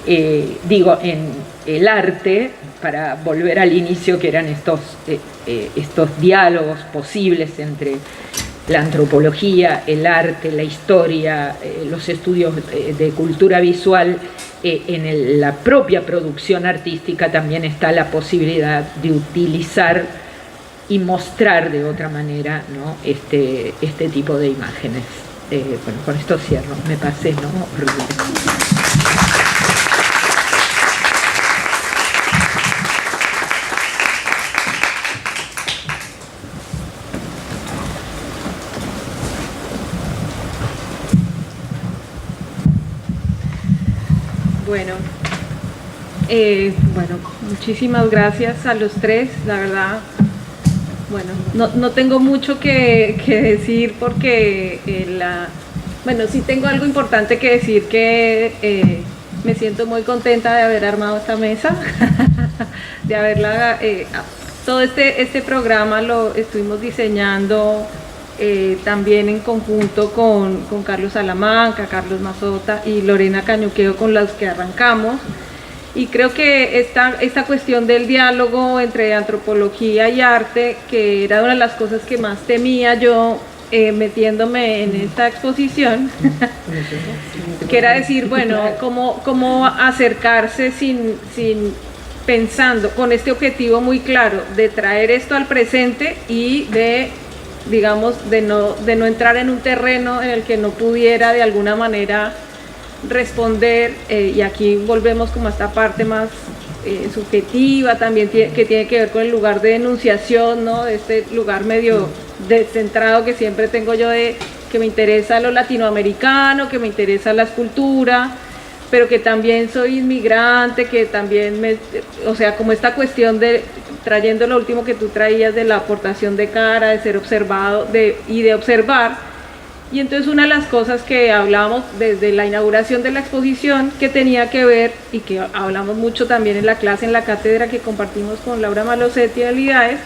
[SPEAKER 5] En el arte, para volver al inicio, que eran estos diálogos posibles entre la antropología, el arte, la historia, los estudios de cultura visual. En la propia producción artística también está la posibilidad de utilizar y mostrar de otra manera, ¿no?, este tipo de imágenes. Bueno, con esto cierro, me pasé, ¿no? Horrible.
[SPEAKER 1] Bueno, muchísimas gracias a los tres, la verdad. Bueno, no tengo mucho que decir porque sí tengo algo importante que decir, que me siento muy contenta de haber armado esta mesa, de haberla, todo este programa lo estuvimos diseñando también en conjunto con Carlos Salamanca, Carlos Mazota y Lorena Cañuqueo, con los que arrancamos. Y creo que esta cuestión del diálogo entre antropología y arte, que era una de las cosas que más temía yo metiéndome en esta exposición, que era decir, bueno, cómo acercarse pensando con este objetivo muy claro de traer esto al presente y de no entrar en un terreno en el que no pudiera de alguna manera responder, y aquí volvemos como a esta parte más subjetiva también, que tiene que ver con el lugar de enunciación, ¿no?, de este lugar medio descentrado que siempre tengo yo, de que me interesa lo latinoamericano, que me interesa la escultura, pero que también soy inmigrante, que también como esta cuestión de, trayendo lo último que tú traías de la aportación de cara, de ser observado y de observar. Y entonces una de las cosas que hablábamos desde la inauguración de la exposición, que tenía que ver, y que hablamos mucho también en la clase, en la cátedra que compartimos con Laura Malosetti de Habilidades,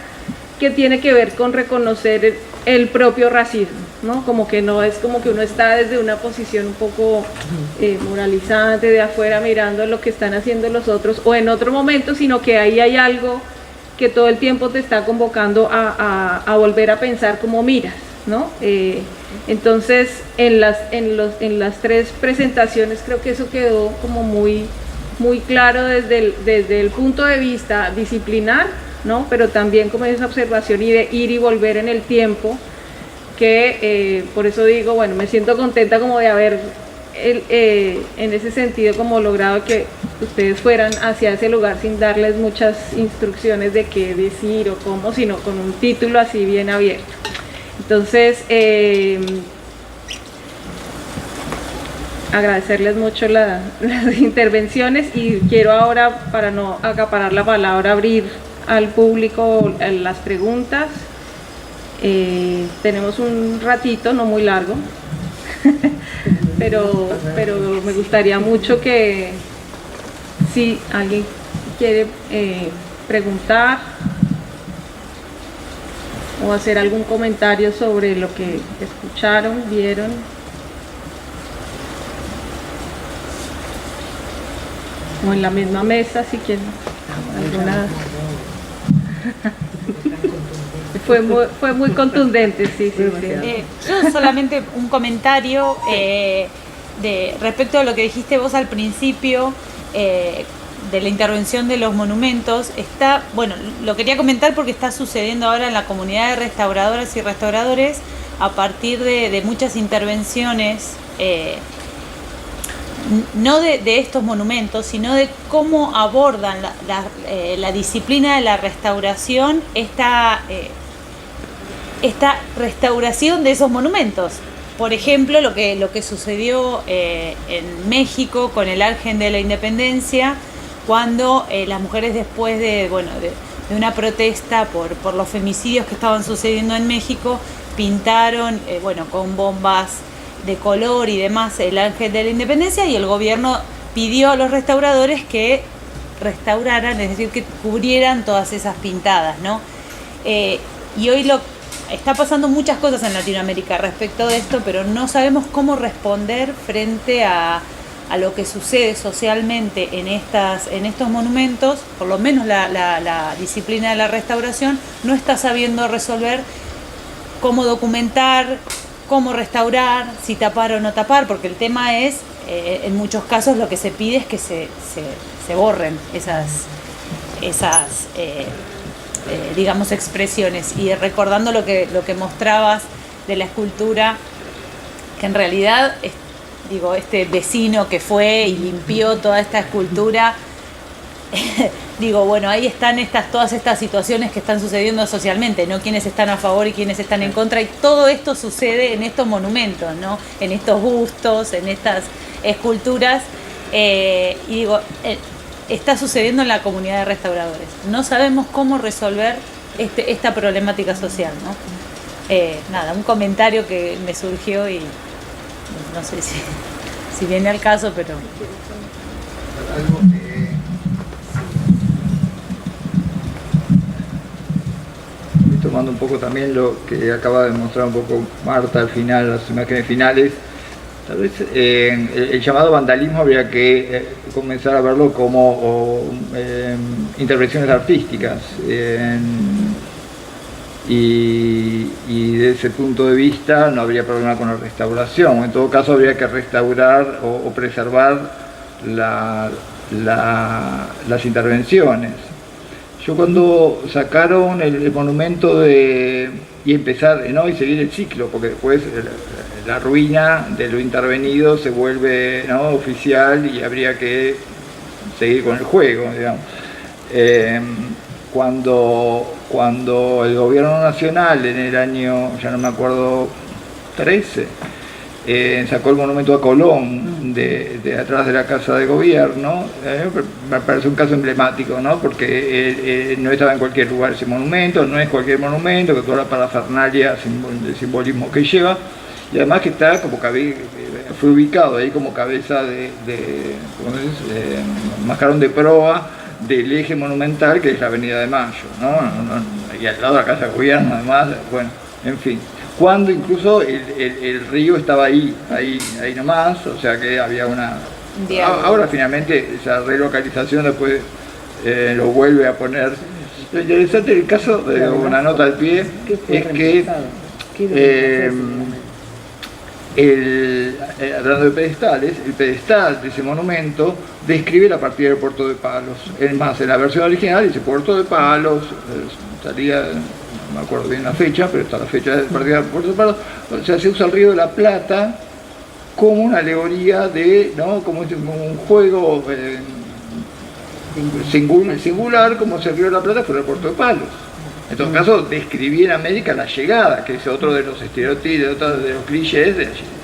[SPEAKER 1] que tiene que ver con reconocer el propio racismo, ¿no? Como que no es como que uno está desde una posición un poco moralizante, de afuera mirando lo que están haciendo los otros, o en otro momento, sino que ahí hay algo que todo el tiempo te está convocando a volver a pensar cómo miras, ¿no? Entonces en las tres presentaciones creo que eso quedó como muy claro desde el punto de vista disciplinar, ¿no?, pero también como esa observación y de ir y volver en el tiempo, que por eso digo, bueno, me siento contenta como de haber en ese sentido como logrado que ustedes fueran hacia ese lugar sin darles muchas instrucciones de qué decir o cómo, sino con un título así bien abierto. Entonces, agradecerles mucho las intervenciones, y quiero ahora, para no acaparar la palabra, abrir al público las preguntas. Tenemos un ratito, no muy largo, pero me gustaría mucho que, si alguien quiere preguntar o hacer algún comentario sobre lo que escucharon, vieron. O en la misma mesa, si quieren. Alguna... fue muy contundente, sí, sí, sí.
[SPEAKER 6] Yo solamente un comentario respecto a lo que dijiste vos al principio, de la intervención de los monumentos. Lo quería comentar porque está sucediendo ahora en la comunidad de restauradoras y restauradores a partir de muchas intervenciones, no de estos monumentos, sino de cómo abordan la disciplina de la restauración, esta restauración de esos monumentos. Por ejemplo, lo que sucedió en México con el Ángel de la Independencia, cuando las mujeres, después de una protesta por los femicidios que estaban sucediendo en México, pintaron con bombas de color y demás el Ángel de la Independencia, y el gobierno pidió a los restauradores que restauraran, es decir, que cubrieran todas esas pintadas, ¿no? Y hoy está pasando muchas cosas en Latinoamérica respecto de esto, pero no sabemos cómo responder frente a lo que sucede socialmente en estos monumentos. Por lo menos la disciplina de la restauración no está sabiendo resolver cómo documentar, cómo restaurar, si tapar o no tapar, porque el tema es, en muchos casos lo que se pide es que se borren esas digamos, expresiones. Y recordando lo que mostrabas de la escultura, que en realidad, este vecino que fue y limpió toda esta escultura, ahí están todas estas situaciones que están sucediendo socialmente, ¿no? Quienes están a favor y quienes están en contra, y todo esto sucede en estos monumentos, ¿no? En estos bustos, en estas esculturas, está sucediendo en la comunidad de restauradores. No sabemos cómo resolver esta problemática social, ¿no? Un comentario que me surgió y no sé si viene al caso, pero...
[SPEAKER 2] Tomando un poco también lo que acaba de mostrar un poco Marta al final, las imágenes finales, tal vez el llamado vandalismo habría que comenzar a verlo como intervenciones artísticas, y desde ese punto de vista no habría problema con la restauración. En todo caso habría que restaurar o preservar las intervenciones. Yo cuando sacaron el monumento y empezar, ¿no? Y seguir el ciclo, porque después la ruina de lo intervenido se vuelve, ¿no?, oficial, y habría que seguir con el juego, digamos. Cuando el gobierno nacional en el año, ya no me acuerdo, 13, sacó el monumento a Colón de atrás de la Casa de Gobierno, me parece un caso emblemático, ¿no? Porque no estaba en cualquier lugar ese monumento, no es cualquier monumento, que toda la parafernalia de simbolismo que lleva, y además que está como fue ubicado ahí como cabeza de mascarón de proa del eje monumental, que es la Avenida de Mayo, ¿no? Y al lado de la Casa de Gobierno, además, en fin. Cuando incluso el río estaba ahí nomás, o sea que había una... Ahora finalmente esa relocalización después lo vuelve a poner. Lo interesante del caso, una nota al pie, es que hablando de pedestales, el pedestal de ese monumento describe la partida del Puerto de Palos. Es más, en la versión original dice Puerto de Palos, salía... no me acuerdo bien la fecha, pero está la fecha de partida del Puerto de Palos. O sea, se usa el Río de la Plata como una alegoría ¿no? como un juego singular, como si el Río de la Plata fuera el Puerto de Palos. En todo caso, describí en América la llegada, que es otro de los estereotipos, de los clichés,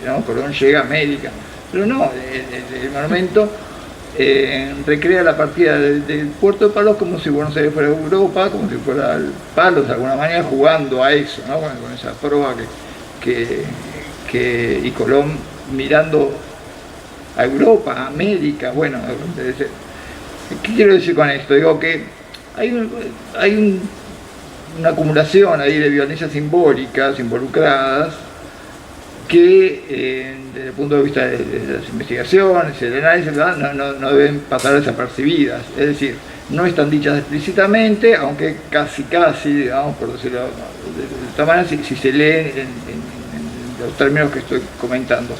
[SPEAKER 2] ¿no? Colón llega a América. Pero no, el monumento recrea la partida del Puerto de Palos como si Buenos Aires fuera Europa, como si fuera Palos de alguna manera, jugando a eso, ¿no? Con esa proa y Colón mirando a Europa, a América. Bueno, ¿qué quiero decir con esto? Digo que hay una acumulación ahí de violencias simbólicas involucradas que desde el punto de vista de las investigaciones, el análisis, no deben pasar desapercibidas. Es decir, no están dichas explícitamente, aunque casi, digamos, por decirlo de esta manera, si se lee en los términos que estoy comentando.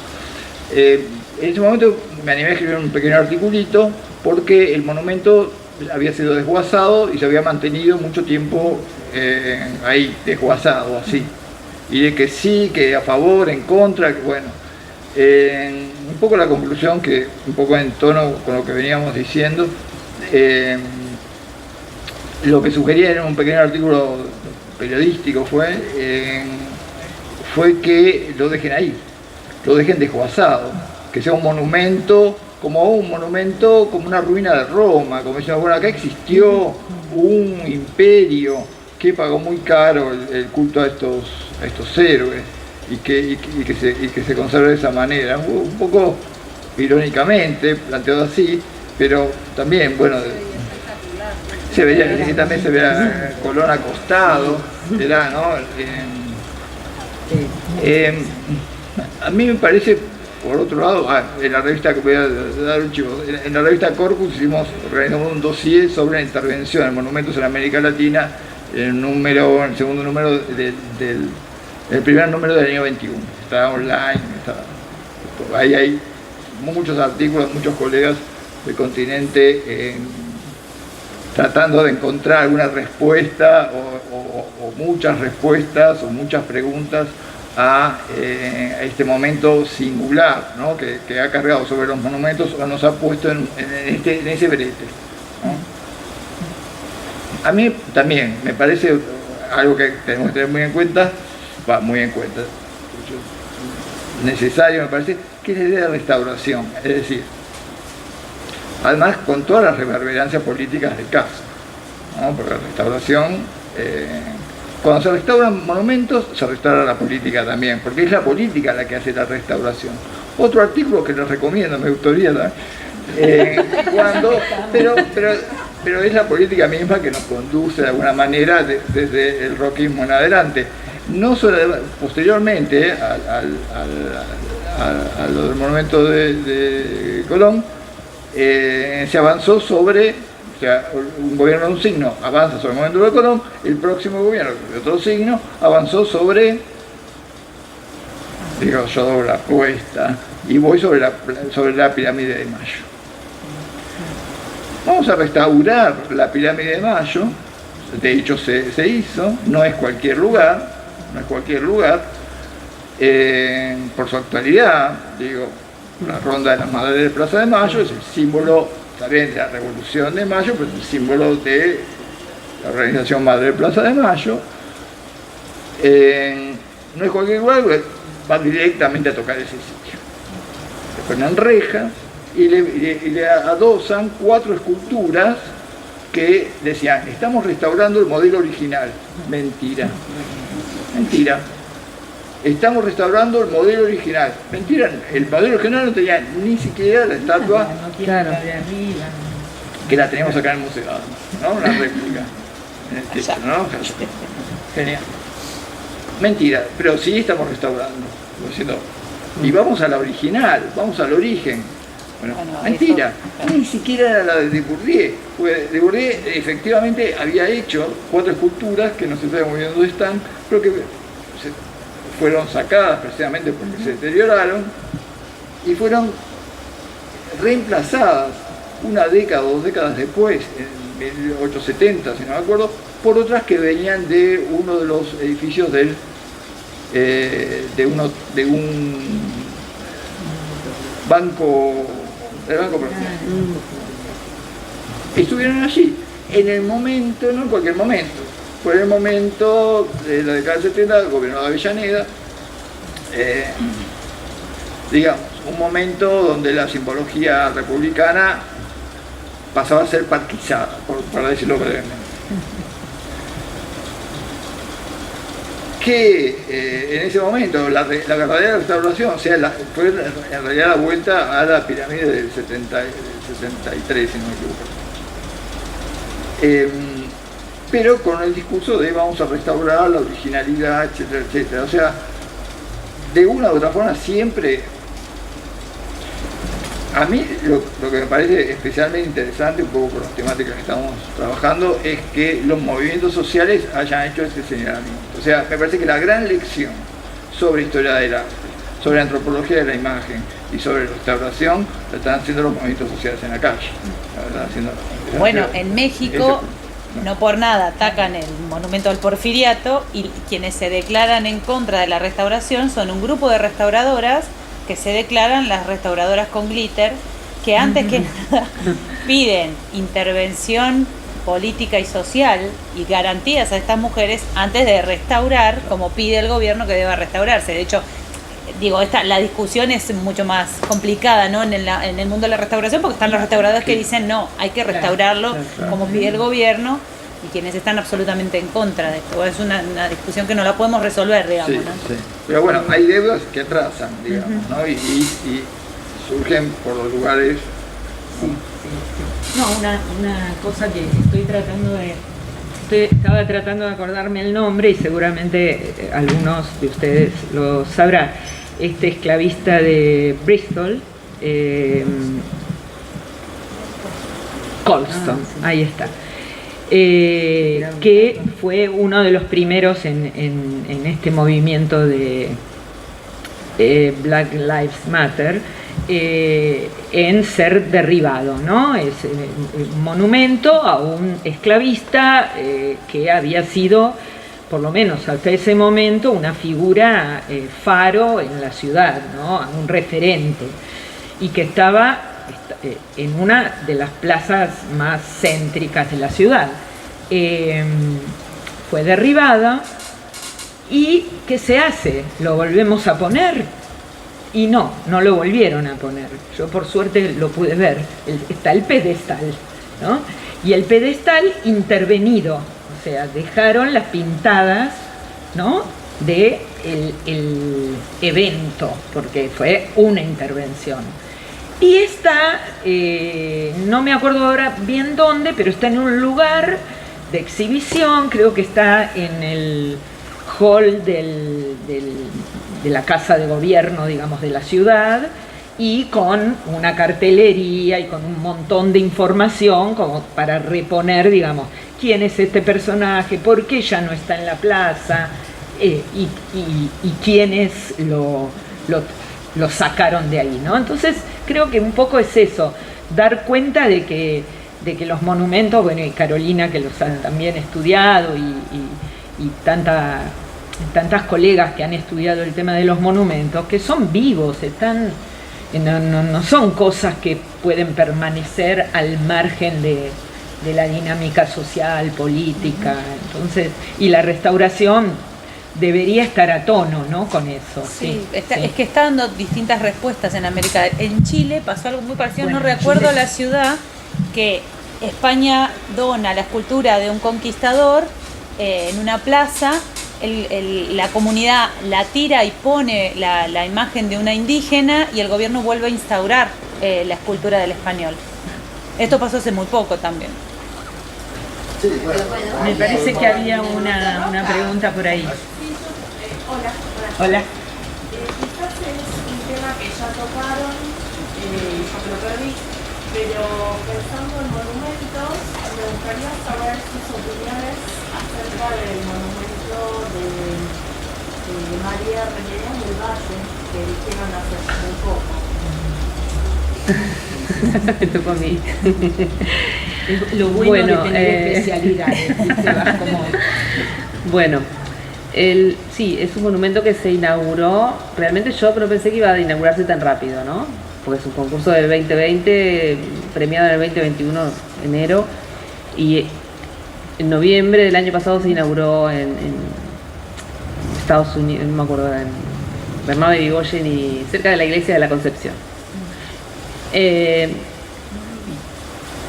[SPEAKER 2] En ese momento me animé a escribir un pequeño articulito porque el monumento había sido desguazado y se había mantenido mucho tiempo ahí, desguazado, así. Y de que sí, que a favor, en contra, que bueno. Un poco la conclusión, que un poco en tono con lo que veníamos diciendo, lo que sugería en un pequeño artículo periodístico fue que lo dejen ahí, lo dejen desguazado, que sea un monumento, como una ruina de Roma, como diciendo, bueno, acá existió un imperio que pagó muy caro el culto a estos héroes y que se conserve de esa manera, un poco irónicamente planteado así, pero también, bueno, también se veía Colón acostado, era, ¿no? A mí me parece, por otro lado, en la revista, que voy a dar un chivo, en la revista Corpus organizamos un dossier sobre la intervención en monumentos en América Latina, el segundo número el primer número del año 21. Está online, ahí hay muchos artículos, muchos colegas del continente tratando de encontrar alguna respuesta o muchas respuestas o muchas preguntas a este momento singular, ¿no? que ha cargado sobre los monumentos o nos ha puesto en ese brete, ¿no? A mí también me parece algo que tenemos que tener muy en cuenta, necesario me parece, que es la idea de restauración, es decir, además con todas las reverberancias políticas del caso, ¿no? Porque la restauración, cuando se restauran monumentos, se restaura la política también, porque es la política la que hace la restauración. Otro artículo que les recomiendo, me gustaría, pero es la política misma que nos conduce de alguna manera desde el roquismo en adelante. No solo posteriormente a lo del monumento de Colón, se avanzó sobre, o sea, un gobierno de un signo avanza sobre el monumento de Colón, el próximo gobierno de otro signo avanzó sobre, digo, yo doy la apuesta y voy sobre la pirámide de Mayo. Vamos a restaurar la pirámide de Mayo, de hecho se hizo, no es cualquier lugar, por su actualidad, digo, la ronda de las Madres de Plaza de Mayo es el símbolo también de la Revolución de Mayo, pero es el símbolo de la organización Madre de Plaza de Mayo. No es cualquier lugar, va directamente a tocar ese sitio. Le ponen rejas y le adosan 4 esculturas que decían, estamos restaurando el modelo original. Mentira. Estamos restaurando el modelo original. Mentira, el modelo original no tenía ni siquiera la estatua, que la tenemos acá en el museo, ¿no? Una réplica. En el techo, ¿no? Genial. Mentira, pero sí estamos restaurando. Y vamos a la original, vamos al origen. Bueno, mentira, ni siquiera era la de Bourdieu. Bourdieu efectivamente había hecho 4 esculturas que no se sabe muy bien dónde están, pero que fueron sacadas precisamente porque se deterioraron y fueron reemplazadas una década o 2 décadas después, en 1870, si no me acuerdo, por otras que venían de uno de los edificios de un banco, del Banco Provincial. Estuvieron allí en el momento, no en cualquier momento, fue en el momento de la década del 70 del gobierno de Avellaneda, digamos, un momento donde la simbología republicana pasaba a ser parquizada, para decirlo brevemente. Que en ese momento la verdadera restauración, o sea, fue en realidad la vuelta a la pirámide del 73, si no me equivoco. Pero con el discurso de vamos a restaurar la originalidad, etcétera, etcétera. O sea, de una u otra forma siempre A mí lo que me parece especialmente interesante, un poco por las temáticas que estamos trabajando, es que los movimientos sociales hayan hecho ese señalamiento. O sea, me parece que la gran lección sobre historia del arte, sobre antropología de la imagen y sobre restauración, la están haciendo los movimientos sociales en la calle.
[SPEAKER 6] Bueno, en México, no por nada atacan el monumento al Porfiriato, y quienes se declaran en contra de la restauración son un grupo de restauradoras que se declaran las restauradoras con glitter, que antes que nada piden intervención política y social y garantías a estas mujeres antes de restaurar, como pide el gobierno que deba restaurarse. De hecho, digo, la discusión es mucho más complicada, ¿no? en el mundo de la restauración, porque están los restauradores que dicen no, hay que restaurarlo como pide el gobierno, y quienes están absolutamente en contra de esto. Es una discusión que no la podemos resolver, digamos,
[SPEAKER 2] sí,
[SPEAKER 6] ¿no?
[SPEAKER 2] Sí. Pero bueno, hay deudas que atrasan, digamos, ¿no? Y surgen por los lugares.
[SPEAKER 5] No, una cosa que estaba tratando de acordarme el nombre, y seguramente algunos de ustedes lo sabrán. Este esclavista de Bristol, Colston, ahí está. Que fue uno de los primeros en este movimiento de Black Lives Matter, en ser derribado, ¿no? Es un monumento a un esclavista que había sido, por lo menos hasta ese momento, una figura faro en la ciudad, ¿no? Un referente, y que estaba en una de las plazas más céntricas de la ciudad. Fue derribada, y ¿qué se hace? ¿Lo volvemos a poner? Y no lo volvieron a poner. Yo por suerte lo pude ver. Está el pedestal, ¿no? Y el pedestal intervenido, o sea, dejaron las pintadas, ¿no?, de el evento, porque fue una intervención. Y está, no me acuerdo ahora bien dónde, pero está en un lugar de exhibición, creo que está en el hall de la casa de gobierno, digamos, de la ciudad, y con una cartelería y con un montón de información como para reponer, digamos, quién es este personaje, por qué ya no está en la plaza, y quiénes lo sacaron de ahí, ¿no? Entonces creo que un poco es eso, dar cuenta de que los monumentos, bueno, y Carolina, que los han también estudiado, y tantas colegas que han estudiado el tema de los monumentos, que son vivos, no son cosas que pueden permanecer al margen de la dinámica social, política. Entonces, y la restauración debería estar a tono, ¿no?, con eso.
[SPEAKER 6] Sí, es que está dando distintas respuestas en América. En Chile pasó algo muy parecido, bueno, no recuerdo Chile, la ciudad, que España dona la escultura de un conquistador en una plaza, la comunidad la tira y pone la imagen de una indígena, y el gobierno vuelve a instaurar la escultura del español. Esto pasó hace muy poco también.
[SPEAKER 2] Sí, bueno.
[SPEAKER 5] Me parece que había una pregunta por ahí. Hola.
[SPEAKER 1] Quizás es un tema que ya tocaron, yo creo que vi, pero pensando en monumentos, me gustaría saber sus opiniones acerca del monumento de María Reñera del Valle, que dijeron hace muy poco.
[SPEAKER 3] Me tocó a mí.
[SPEAKER 5] Lo bueno de tener especialidades, ¿viste? Vas como...
[SPEAKER 3] Bueno, sí, es un monumento que se inauguró, realmente yo no pensé que iba a inaugurarse tan rápido, ¿no? Porque es un concurso del 2020, premiado en el 2021, enero, y en noviembre del año pasado se inauguró en Estados Unidos, no me acuerdo, en Bernardo de Irigoyen, y cerca de la iglesia de la Concepción.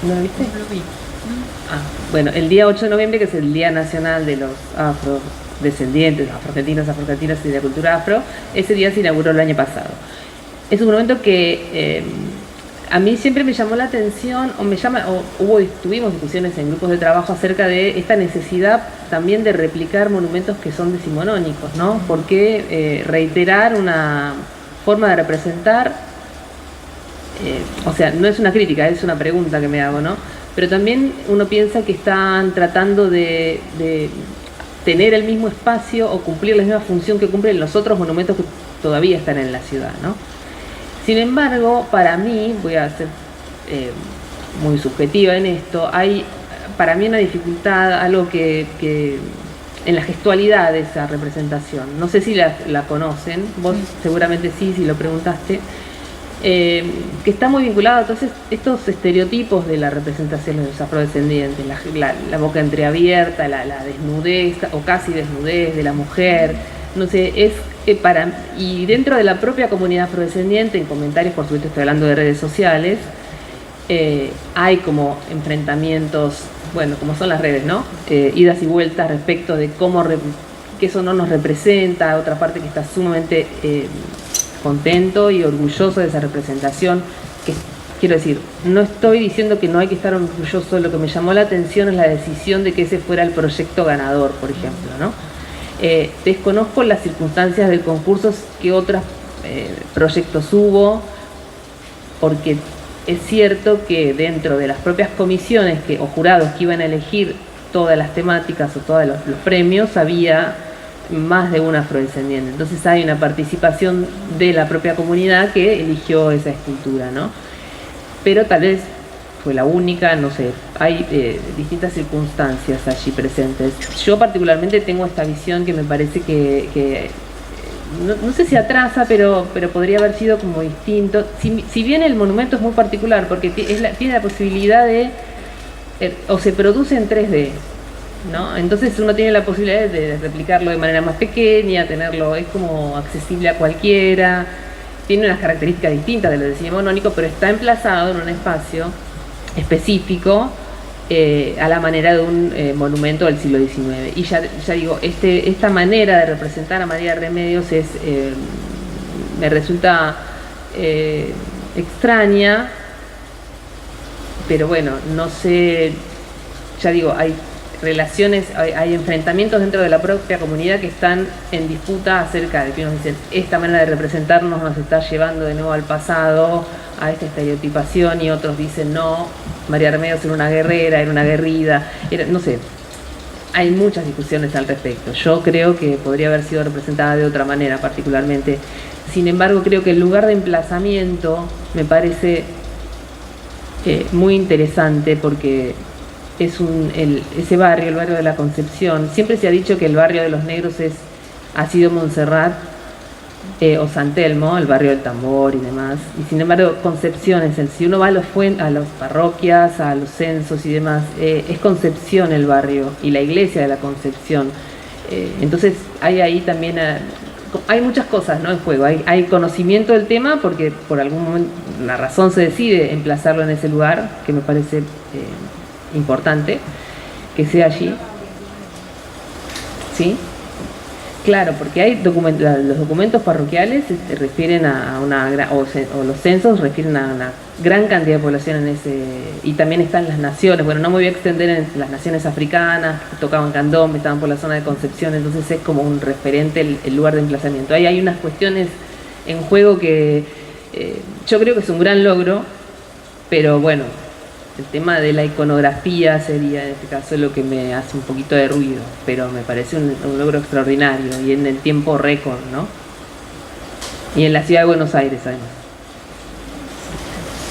[SPEAKER 3] ¿No lo viste?
[SPEAKER 5] No lo vi.
[SPEAKER 3] Bueno, el día 8 de noviembre, que es el Día Nacional de los Afrodescendientes, afroargentinos y de la cultura afro, ese día se inauguró el año pasado. Es un monumento que a mí siempre me llamó la atención, tuvimos discusiones en grupos de trabajo acerca de esta necesidad también de replicar monumentos que son decimonónicos, ¿no? Porque reiterar una forma de representar o sea, no es una crítica, es una pregunta que me hago, ¿no? Pero también uno piensa que están tratando de tener el mismo espacio o cumplir la misma función que cumplen los otros monumentos que todavía están en la ciudad, ¿no? Sin embargo, para mí, voy a ser muy subjetiva en esto, hay para mí una dificultad, algo que en la gestualidad de esa representación. No sé si la conocen, vos seguramente sí, si lo preguntaste, que está muy vinculado a todos estos estereotipos de la representación de los afrodescendientes, la boca entreabierta, la desnudez o casi desnudez de la mujer, no sé, y dentro de la propia comunidad afrodescendiente, en comentarios, por supuesto estoy hablando de redes sociales, hay como enfrentamientos, bueno, como son las redes, ¿no? Idas y vueltas respecto de que eso no nos representa, otra parte que está sumamente contento y orgulloso de esa representación, que quiero decir, no estoy diciendo que no hay que estar orgulloso, lo que me llamó la atención es la decisión de que ese fuera el proyecto ganador, por ejemplo, ¿no? Desconozco las circunstancias del concurso que otros proyectos hubo, porque es cierto que dentro de las propias comisiones o jurados que iban a elegir todas las temáticas o todos los premios, había más de un afrodescendiente. Entonces hay una participación de la propia comunidad que eligió esa escultura, ¿no? Pero tal vez fue la única, no sé, hay distintas circunstancias allí presentes. Yo particularmente tengo esta visión que me parece que no sé si atrasa, pero podría haber sido como distinto. Si bien el monumento es muy particular, porque tiene la posibilidad de, o se produce en 3D, ¿no? Entonces uno tiene la posibilidad de replicarlo de manera más pequeña, es como accesible a cualquiera, tiene unas características distintas de lo decimonónico, pero está emplazado en un espacio específico a la manera de un monumento del siglo XIX. Y ya digo, esta manera de representar a María Remedios me resulta extraña, pero bueno, no sé, ya digo, hay relaciones, hay enfrentamientos dentro de la propia comunidad que están en disputa acerca de que unos dicen, esta manera de representarnos nos está llevando de nuevo al pasado, a esta estereotipación, y otros dicen, no, María Remedios era una guerrera, era una aguerrida, no sé, hay muchas discusiones al respecto. Yo creo que podría haber sido representada de otra manera particularmente. Sin embargo, creo que el lugar de emplazamiento me parece muy interesante, porque es ese barrio, el barrio de la Concepción. Siempre se ha dicho que el barrio de los negros ha sido Montserrat o San Telmo, el barrio del tambor y demás. Y sin embargo, Concepción si uno va a las parroquias, a los censos y demás, es Concepción el barrio y la iglesia de la Concepción. Entonces hay ahí también hay muchas cosas, ¿no?, en juego. Hay conocimiento del tema, porque por algún momento, una razón se decide emplazarlo en ese lugar, que me parece importante que sea allí. ¿Sí? Claro, porque hay los documentos parroquiales se refieren a o los censos refieren a una gran cantidad de población en ese, y también están las naciones. Bueno, no me voy a extender en las naciones africanas, que tocaban candombe, estaban por la zona de Concepción, entonces es como un referente el lugar de emplazamiento. Ahí hay unas cuestiones en juego que yo creo que es un gran logro, pero bueno, el tema de la iconografía sería en este caso lo que me hace un poquito de ruido, pero me parece un logro extraordinario, y en el tiempo récord, ¿no? Y en la ciudad de Buenos Aires, además.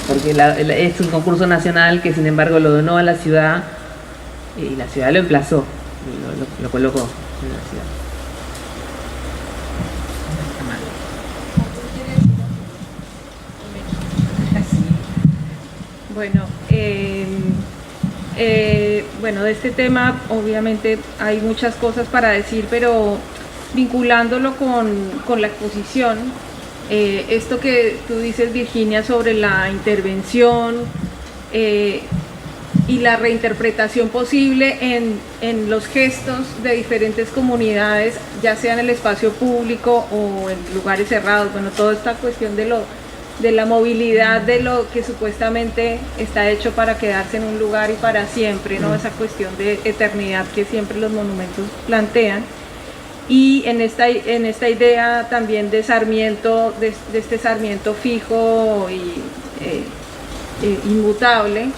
[SPEAKER 3] Porque es un concurso nacional que sin embargo lo donó a la ciudad, y la ciudad lo emplazó, lo colocó en la ciudad.
[SPEAKER 1] Bueno, de este tema obviamente hay muchas cosas para decir, pero vinculándolo con la exposición, esto que tú dices, Virginia, sobre la intervención y la reinterpretación posible en los gestos de diferentes comunidades, ya sea en el espacio público o en lugares cerrados, bueno, toda esta cuestión de la movilidad de lo que supuestamente está hecho para quedarse en un lugar y para siempre, ¿no? Esa cuestión de eternidad que siempre los monumentos plantean. Y en esta idea también de Sarmiento, de este Sarmiento fijo y inmutable.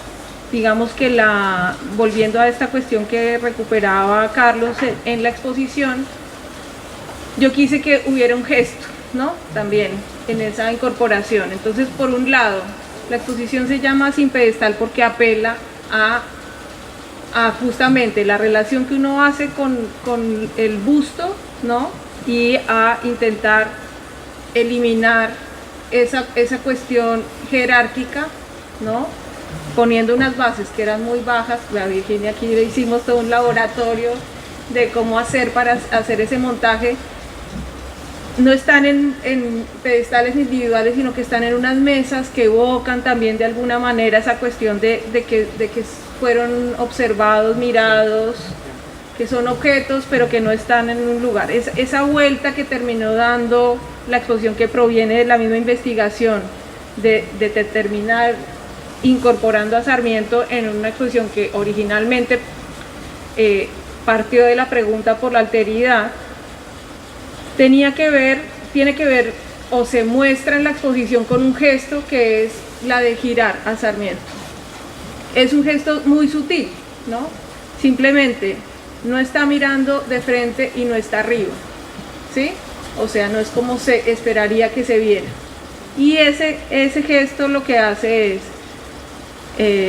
[SPEAKER 1] Digamos que volviendo a esta cuestión que recuperaba Carlos en la exposición, yo quise que hubiera un gesto, ¿no? También en esa incorporación. Entonces, por un lado, la exposición se llama Sin Pedestal porque apela a justamente la relación que uno hace con el busto, ¿no? Y a intentar eliminar esa cuestión jerárquica, ¿no? Poniendo unas bases que eran muy bajas. La Virginia aquí le hicimos todo un laboratorio de cómo hacer para hacer ese montaje. No están en pedestales individuales, sino que están en unas mesas que evocan también de alguna manera esa cuestión de que fueron observados, mirados, que son objetos, pero que no están en un lugar. Esa vuelta que terminó dando la exposición, que proviene de la misma investigación, de determinar, incorporando a Sarmiento en una exposición que originalmente partió de la pregunta por la alteridad, tiene que ver o se muestra en la exposición con un gesto que es la de girar a Sarmiento. Es un gesto muy sutil, ¿no? Simplemente no está mirando de frente y no está arriba, ¿sí? O sea, no es como se esperaría que se viera. Y ese gesto lo que hace es,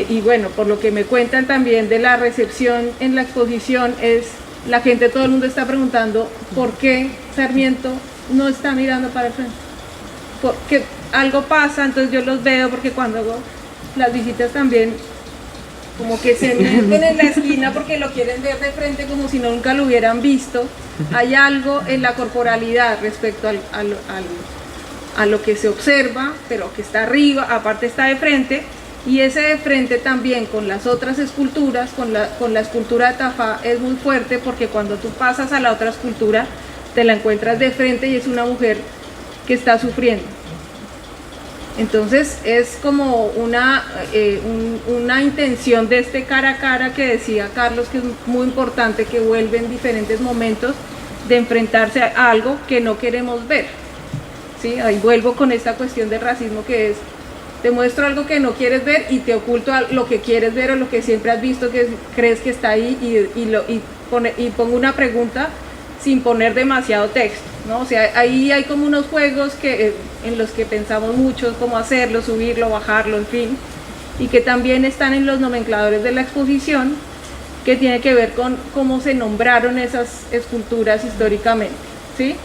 [SPEAKER 1] y bueno, por lo que me cuentan también de la recepción en la exposición, es la gente, todo el mundo está preguntando por qué Sarmiento no está mirando para el frente. Porque algo pasa, entonces yo los veo, porque cuando hago las visitas también, como que se meten en la esquina porque lo quieren ver de frente como si nunca lo hubieran visto. Hay algo en la corporalidad respecto a lo que se observa, pero que está arriba, aparte está de frente. Y ese de frente también con las otras esculturas, con la escultura de Tafá, es muy fuerte, porque cuando tú pasas a la otra escultura te la encuentras de frente y es una mujer que está sufriendo. Entonces es como una intención de este cara a cara que decía Carlos, que es muy importante, que vuelve en diferentes momentos de enfrentarse a algo que no queremos ver, ¿sí? Ahí vuelvo con esta cuestión del racismo, que es: te muestro algo que no quieres ver y te oculto lo que quieres ver o lo que siempre has visto, que crees que está ahí, y pongo una pregunta sin poner demasiado texto, ¿no? O sea, ahí hay como unos juegos en los que pensamos mucho cómo hacerlo, subirlo, bajarlo, en fin, y que también están en los nomencladores de la exposición, que tiene que ver con cómo se nombraron esas esculturas históricamente, ¿sí?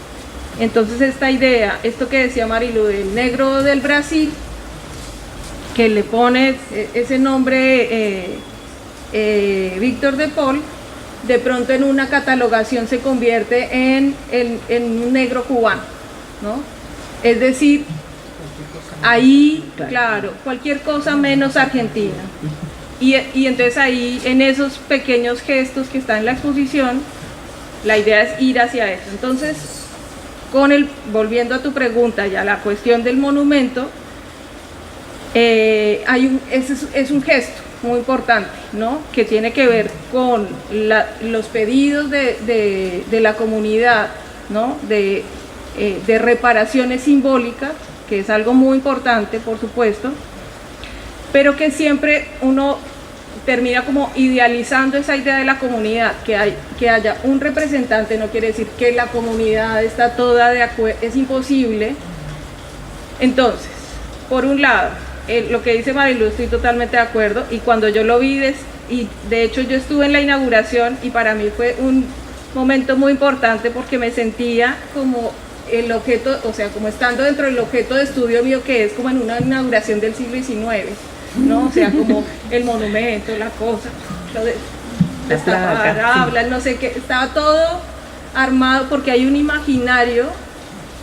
[SPEAKER 1] Entonces esta idea, esto que decía Marilu del negro del Brasil, que le pone ese nombre Víctor de Paul, de pronto en una catalogación se convierte en un negro cubano, ¿no? Es decir, ahí, claro, cualquier cosa menos argentina. Y entonces ahí, en esos pequeños gestos que están en la exposición, la idea es ir hacia eso. Entonces, volviendo a tu pregunta, ya la cuestión del monumento, es un gesto muy importante, ¿no? Que tiene que ver con los pedidos de la comunidad, ¿no? De reparaciones simbólicas, que es algo muy importante, por supuesto, pero que siempre uno termina como idealizando esa idea de la comunidad, que haya un representante, no quiere decir que la comunidad está toda de acuerdo, es imposible. Entonces, por un lado, lo que dice Marilu, estoy totalmente de acuerdo, y cuando yo lo vi, y de hecho yo estuve en la inauguración, y para mí fue un momento muy importante, porque me sentía como el objeto, o sea, como estando dentro del objeto de estudio mío, que es como en una inauguración del siglo XIX, ¿no? O sea, como el monumento, la cosa, las palabras, no sé qué, estaba todo armado, porque hay un imaginario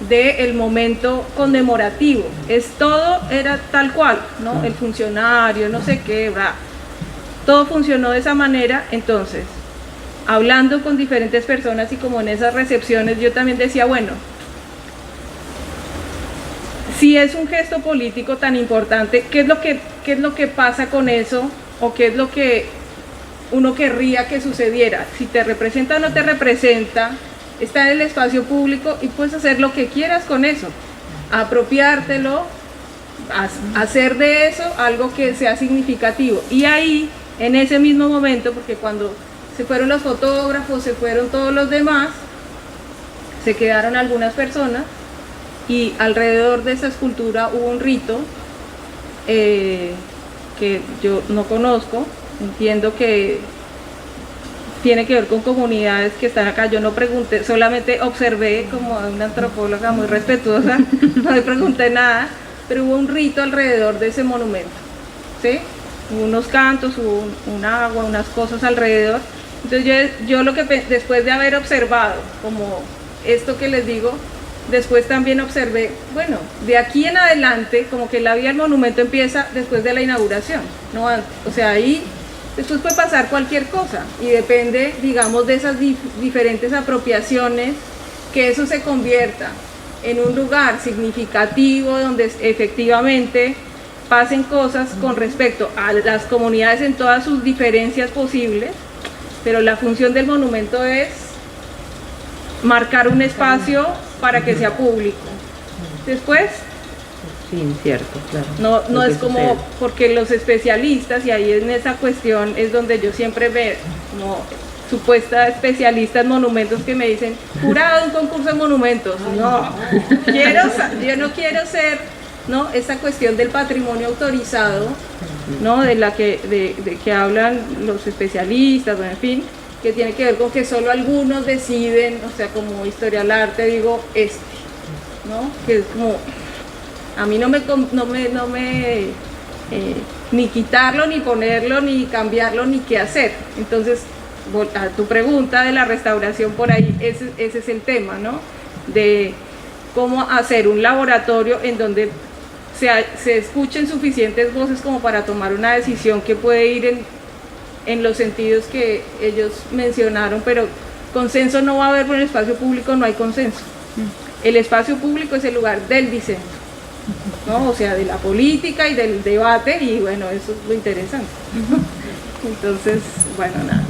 [SPEAKER 1] del momento conmemorativo, todo era tal cual, ¿no? El funcionario, no sé qué, todo funcionó de esa manera. Entonces, hablando con diferentes personas y como en esas recepciones, yo también decía, bueno, si es un gesto político tan importante, ¿qué es lo que pasa con eso? ¿O qué es lo que uno querría que sucediera? Si te representa o no te representa, está en el espacio público y puedes hacer lo que quieras con eso, apropiártelo hacer de eso algo que sea significativo. Y ahí, en ese mismo momento, porque cuando se fueron los fotógrafos, se fueron todos los demás, se quedaron algunas personas y alrededor de esa escultura hubo un rito que yo no conozco, entiendo que tiene que ver con comunidades que están acá. Yo no pregunté, solamente observé como una antropóloga muy respetuosa, no le pregunté nada, pero hubo un rito alrededor de ese monumento, ¿sí? Hubo unos cantos, hubo un agua, unas cosas alrededor. Entonces yo lo que después de haber observado como esto que les digo, después también observé, bueno, de aquí en adelante como que la vida del monumento empieza después de la inauguración, no antes. O sea, ahí después puede pasar cualquier cosa y depende, digamos, de esas diferentes apropiaciones, que eso se convierta en un lugar significativo donde efectivamente pasen cosas con respecto a las comunidades en todas sus diferencias posibles, pero la función del monumento es marcar un espacio para que sea público. Después,
[SPEAKER 3] Sí, cierto, claro.
[SPEAKER 1] no
[SPEAKER 3] Lo que
[SPEAKER 1] es como,
[SPEAKER 3] sucede.
[SPEAKER 1] porque los especialistas, y ahí en esa cuestión es donde yo siempre veo como supuesta especialista en monumentos que me dicen, jurado de un concurso de monumentos. No, yo no quiero ser, ¿no?, esa cuestión del patrimonio autorizado, ¿no?, de que hablan los especialistas, bueno, en fin, que tiene que ver con que solo algunos deciden, o sea, como historia del arte, digo, ¿no?, que es como, a mí no me ni quitarlo, ni ponerlo, ni cambiarlo, ni qué hacer. Entonces, a tu pregunta de la restauración, por ahí, ese es el tema, ¿no?, de cómo hacer un laboratorio en donde se escuchen suficientes voces como para tomar una decisión que puede ir en los sentidos que ellos mencionaron, pero consenso no va a haber. Por el espacio público no hay consenso. El espacio público es el lugar del disenso, ¿no?, o sea, de la política y del debate, y bueno, eso es lo interesante. Entonces, bueno, nada.